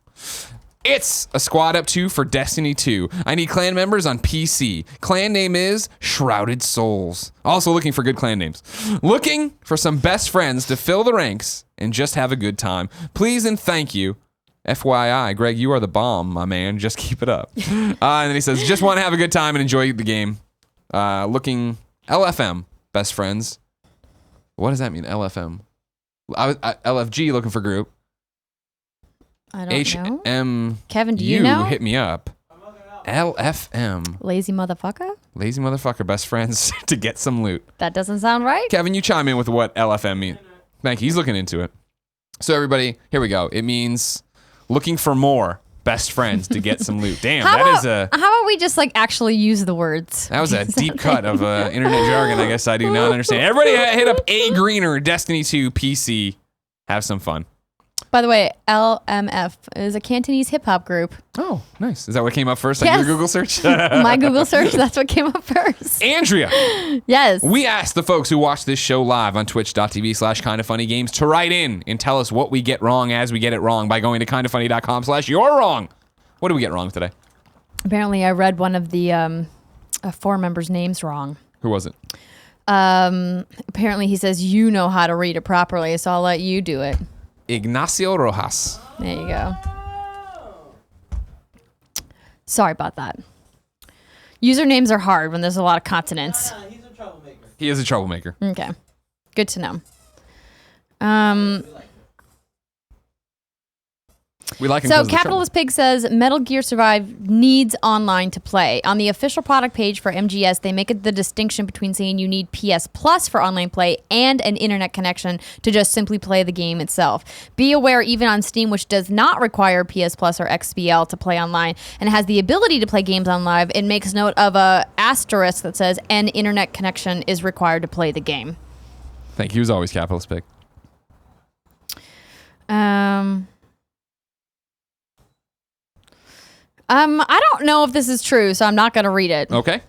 [SPEAKER 1] It's a squad up 2 for Destiny 2. I need clan members on PC. Clan name is Shrouded Souls. Also looking for good clan names. Looking for some best friends to fill the ranks and just have a good time. Please and thank you. FYI, Greg, you are the bomb, my man. Just keep it up. And then he says, just want to have a good time and enjoy the game. Looking LFM, best friends. What does that mean, LFM? LFG, looking for group.
[SPEAKER 2] I don't know.
[SPEAKER 1] HM.
[SPEAKER 2] Kevin, do you know?
[SPEAKER 1] Hit me up. LFM.
[SPEAKER 2] Lazy motherfucker?
[SPEAKER 1] Lazy motherfucker, best friends to get some loot.
[SPEAKER 2] That doesn't sound right.
[SPEAKER 1] Kevin, you chime in with what LFM means. Thank you. He's looking into it. So everybody, here we go. It means looking for more best friends to get some loot. Damn,
[SPEAKER 2] How
[SPEAKER 1] that is
[SPEAKER 2] about we just actually use the words?
[SPEAKER 1] that was a deep cut of internet jargon. I guess I do not understand. Everybody hit up Agreener, Destiny 2 PC. Have some fun.
[SPEAKER 2] By the way, LMF is a Cantonese hip hop group.
[SPEAKER 1] Oh, nice. Is that what came up first on
[SPEAKER 2] Yes.
[SPEAKER 1] your Google search?
[SPEAKER 2] My Google search, that's what came up first.
[SPEAKER 1] Andrea.
[SPEAKER 2] Yes.
[SPEAKER 1] We asked the folks who watch this show live on twitch.tv/kindafunnygames to write in and tell us what we get wrong as we get it wrong by going to kindafunny.com/you're wrong. What did we get wrong today?
[SPEAKER 2] Apparently, I read one of the 4 members' names wrong.
[SPEAKER 1] Who was it?
[SPEAKER 2] Apparently, he says you know how to read it properly, so I'll let you do it.
[SPEAKER 1] Ignacio Rojas.
[SPEAKER 2] There you go. Sorry about that. Usernames are hard when there's a lot of consonants.
[SPEAKER 3] He's a troublemaker.
[SPEAKER 1] He is a troublemaker.
[SPEAKER 2] Okay. Good to know.
[SPEAKER 1] We like him
[SPEAKER 2] So
[SPEAKER 1] 'cause of the trouble.
[SPEAKER 2] Capitalist Pig says Metal Gear Survive needs online to play. On the official product page for MGS, they make the distinction between saying you need PS Plus for online play and an internet connection to just simply play the game itself. Be aware, even on Steam, which does not require PS Plus or XBL to play online and has the ability to play games on live, it makes note of a asterisk that says an internet connection is required to play the game.
[SPEAKER 1] Thank you. He was always Capitalist Pig.
[SPEAKER 2] I don't know if this is true, so I'm not going to read it.
[SPEAKER 1] Okay.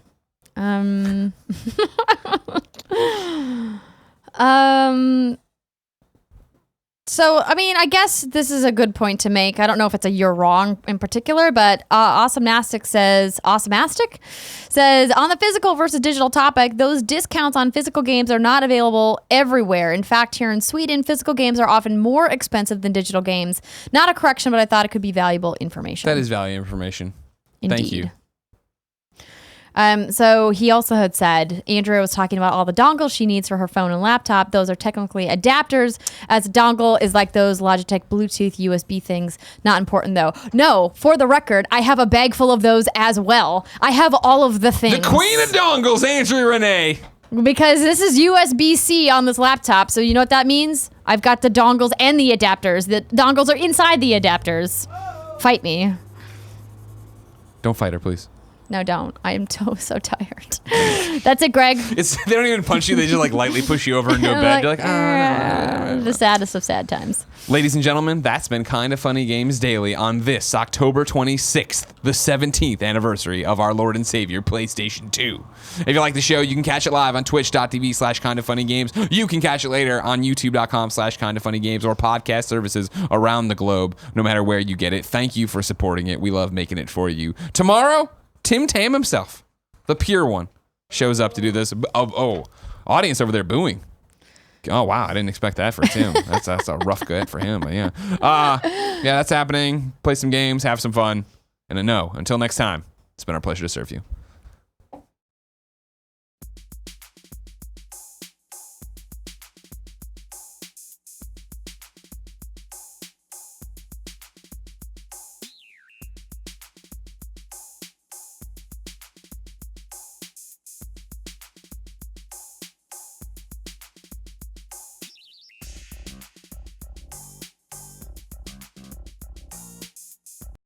[SPEAKER 2] So, I mean, I guess this is a good point to make. I don't know if it's a you're wrong in particular, but Awesomastic says, on the physical versus digital topic, those discounts on physical games are not available everywhere. In fact, here in Sweden, physical games are often more expensive than digital games. Not a correction, but I thought it could be valuable information.
[SPEAKER 1] That is valuable information.
[SPEAKER 2] Indeed.
[SPEAKER 1] Thank you.
[SPEAKER 2] So he also had said, Andrea was talking about all the dongles she needs for her phone and laptop. Those are technically adapters, as a dongle is like those Logitech Bluetooth USB things. Not important, though. No, for the record, I have a bag full of those as well. I have all of the things.
[SPEAKER 1] The queen of dongles, Andrea Renee.
[SPEAKER 2] Because this is USB-C on this laptop, so you know what that means? I've got the dongles and the adapters. The dongles are inside the adapters. Fight me.
[SPEAKER 1] Don't fight her, please.
[SPEAKER 2] No, don't. I am so tired. That's it, Greg.
[SPEAKER 1] They don't even punch you. They just like lightly push you over into a bed. You're like, no.
[SPEAKER 2] The saddest of sad times.
[SPEAKER 1] Ladies and gentlemen, that's been Kinda Funny Games Daily on this October 26th, the 17th anniversary of our Lord and Savior PlayStation 2. If you like the show, you can catch it live on twitch.tv/kindafunnygames. You can catch it later on youtube.com/kindafunnygames or podcast services around the globe, no matter where you get it. Thank you for supporting it. We love making it for you. Tomorrow, Tim Tam himself, the pure one, shows up to do this. Oh, audience over there booing. Oh, wow. I didn't expect that for Tim. That's a rough gut for him. But yeah. Yeah, that's happening. Play some games, have some fun. And until next time, it's been our pleasure to serve you.